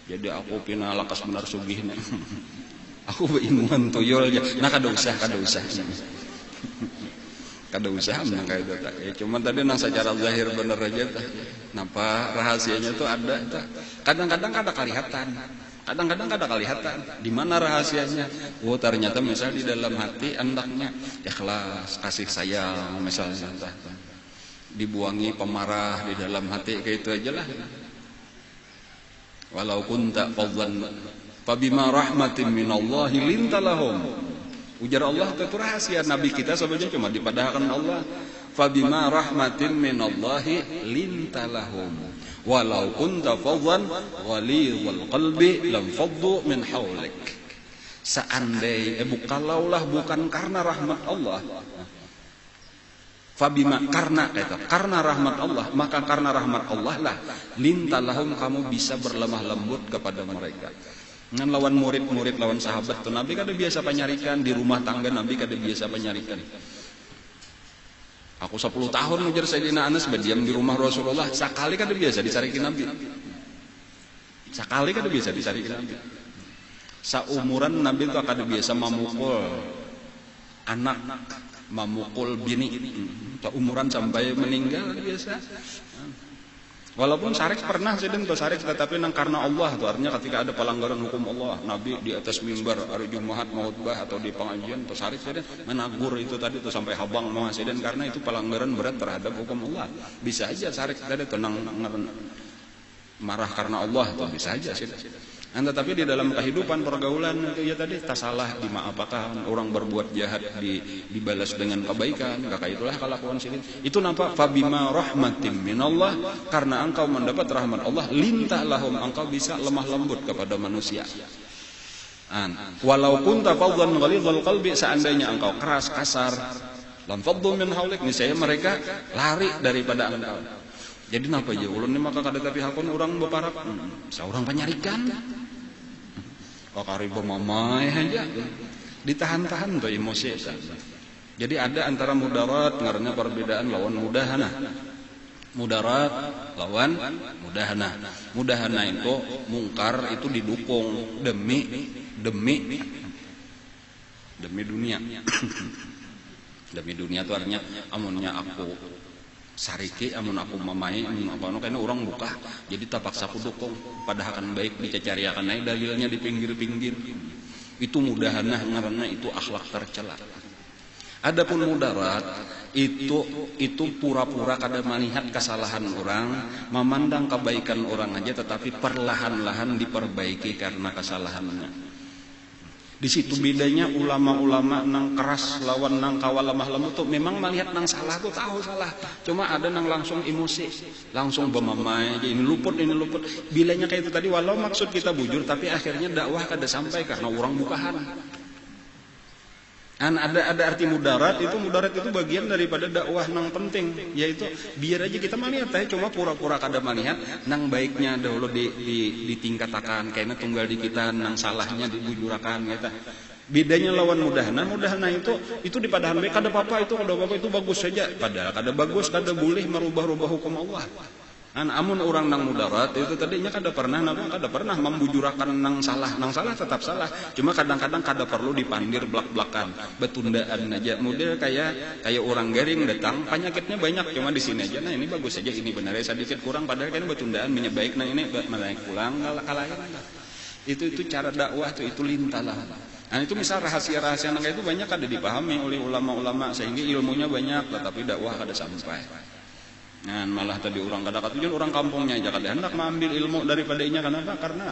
Jadi aku pina lakas benar sugihnya. Aku beringuan tuyul aja. Nah kada usah. Kada usah menang kayak itu. Ya, cuma tadi nang secara zahir bener aja. Napa rahasianya tuh ada. Kadang-kadang kada kelihatan. Di mana rahasianya? Oh ternyata misalnya di dalam hati andaknya ikhlas, kasih sayang misalnya. Dibuangi pemarah di dalam hati kayak itu aja lah. Walau kunta fadlan fabima rahmatin minallahi lintalahum. Ujar Allah itu rahasia Nabi kita sebenarnya cuma dipadahkan Allah. Fabima rahmatin minallahi lintalahum. Walau kunta fadlan ghalidhal qalbi lam faddu min haulik. Seandainya kalaulah bukan karena rahmat Allah. Fabima karena rahmat Allah, maka karena rahmat Allah lah lintalahum kamu bisa berlemah lembut kepada mereka. Dengan lawan murid-murid, lawan sahabat tuh Nabi kada biasa penyarikan di rumah tangga, Nabi kada biasa penyarikan. Aku 10 tahun ngejar Sayyidina Anas berdiam di rumah Rasulullah, sekali kada biasa disarikin Nabi. Sekali kada biasa disarikin Nabi. Saumuran Nabi itu kada biasa memukul anak, memukul bini, umuran sampai meninggal biasa. Walaupun sarik pernah sedang tuh sarik, tetapi nang karena Allah tuh artinya ketika ada pelanggaran hukum Allah, Nabi di atas mimbar hari Jumat khutbah atau di pengajian tuh sarik sedang menagur itu tadi tuh sampai habang mau sedang karena itu pelanggaran berat terhadap hukum Allah. Bisa aja sarik tadi tuh nang marah karena Allah tuh bisa aja sedang. Tetapi di dalam kehidupan pergaulan itu ya tadi tak salah dimaafkan, orang berbuat jahat dibalas dengan kebaikan, maka itulah kelakuan sini. Itu nampak fabima rahmatim minallah, karena engkau mendapat rahmat Allah lintah lahum, engkau bisa lemah lembut kepada manusia. Walau kunta faddan ghalidhal qalbi, seandainya engkau keras kasar, lam faddu min haulik, niscaya mereka lari daripada engkau. Jadi napa aja ulun ni maka kada tapi hakun orang beparap seorang penyarikan kok kari mamai aja ditahan-tahan tuh emosi. Jadi ada antara mudarat ngarannya perbedaan lawan mudahana. Mudarat lawan mudahana. Mudahana itu mungkar itu didukung demi dunia. Demi dunia itu artinya amunnya aku sariki amun aku mamai amun apa kayaknya orang buka jadi terpaksa aku dukung padahal akan baik dicariakan naik dalilnya di pinggir-pinggir. Itu mudahanah ngaranna itu akhlak tercela. Adapun mudarat itu pura-pura kada melihat kesalahan orang, memandang kebaikan orang aja tetapi perlahan-lahan diperbaiki karena kesalahannya. Di situ bedanya ulama-ulama nang keras lawan nang kawal lemah lembut tuh memang melihat nang salah tuh tahu salah. Cuma ada nang langsung emosi, langsung bermamai, ini luput. Bilanya kayak itu tadi walau maksud kita bujur tapi akhirnya dakwah kada sampai karena orang bukahan. Ada arti mudarat itu bagian daripada dakwah nang penting, yaitu biar aja kita melihat cuma pura-pura kada melihat nang baiknya dahulu ditingkatakan kayaknya tunggal di kita nang salahnya dibujurakan gitu. Bedanya lawan mudahana itu di padahan baik kada apa-apa itu bagus saja, padahal kada bagus kada boleh merubah-rubah hukum Allah. Amun orang nang mudarat itu tadinya kada pernah membujurakan nang salah tetap salah. Cuma kadang-kadang kada perlu dipandir belak-belakan, betundaan aja. Model kayak orang garing datang, penyakitnya banyak cuma di sini aja. Nah ini bagus saja, ini benar sedikit kurang padahal kan betundaan menyebaik. Nah ini menaik pulang kalayan. Itu cara dakwah itu lintalah. Nah itu misal rahasia-rahasia nang itu banyak kada dipahami oleh ulama-ulama sehingga ilmunya banyak tetapi dakwah kada sampai. Nah, malah tadi orang kata tujuan orang kampungnya aja kada hendak mengambil ilmu daripada inya. Kenapa? Karena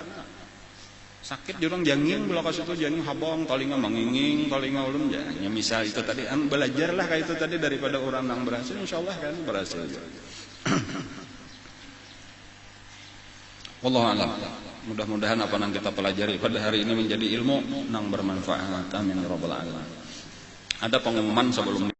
sakit orang janging belakang situ janging habang talinga manginging talinga ulun ya misal itu tadi belajarlah kayak itu tadi daripada orang yang berhasil insyaallah kan berhasil. Wallahu a'lam. Mudah-mudahan apa yang kita pelajari pada hari ini menjadi ilmu yang bermanfaat. Amin ya rabbal alamin. Ada pengumuman sebelum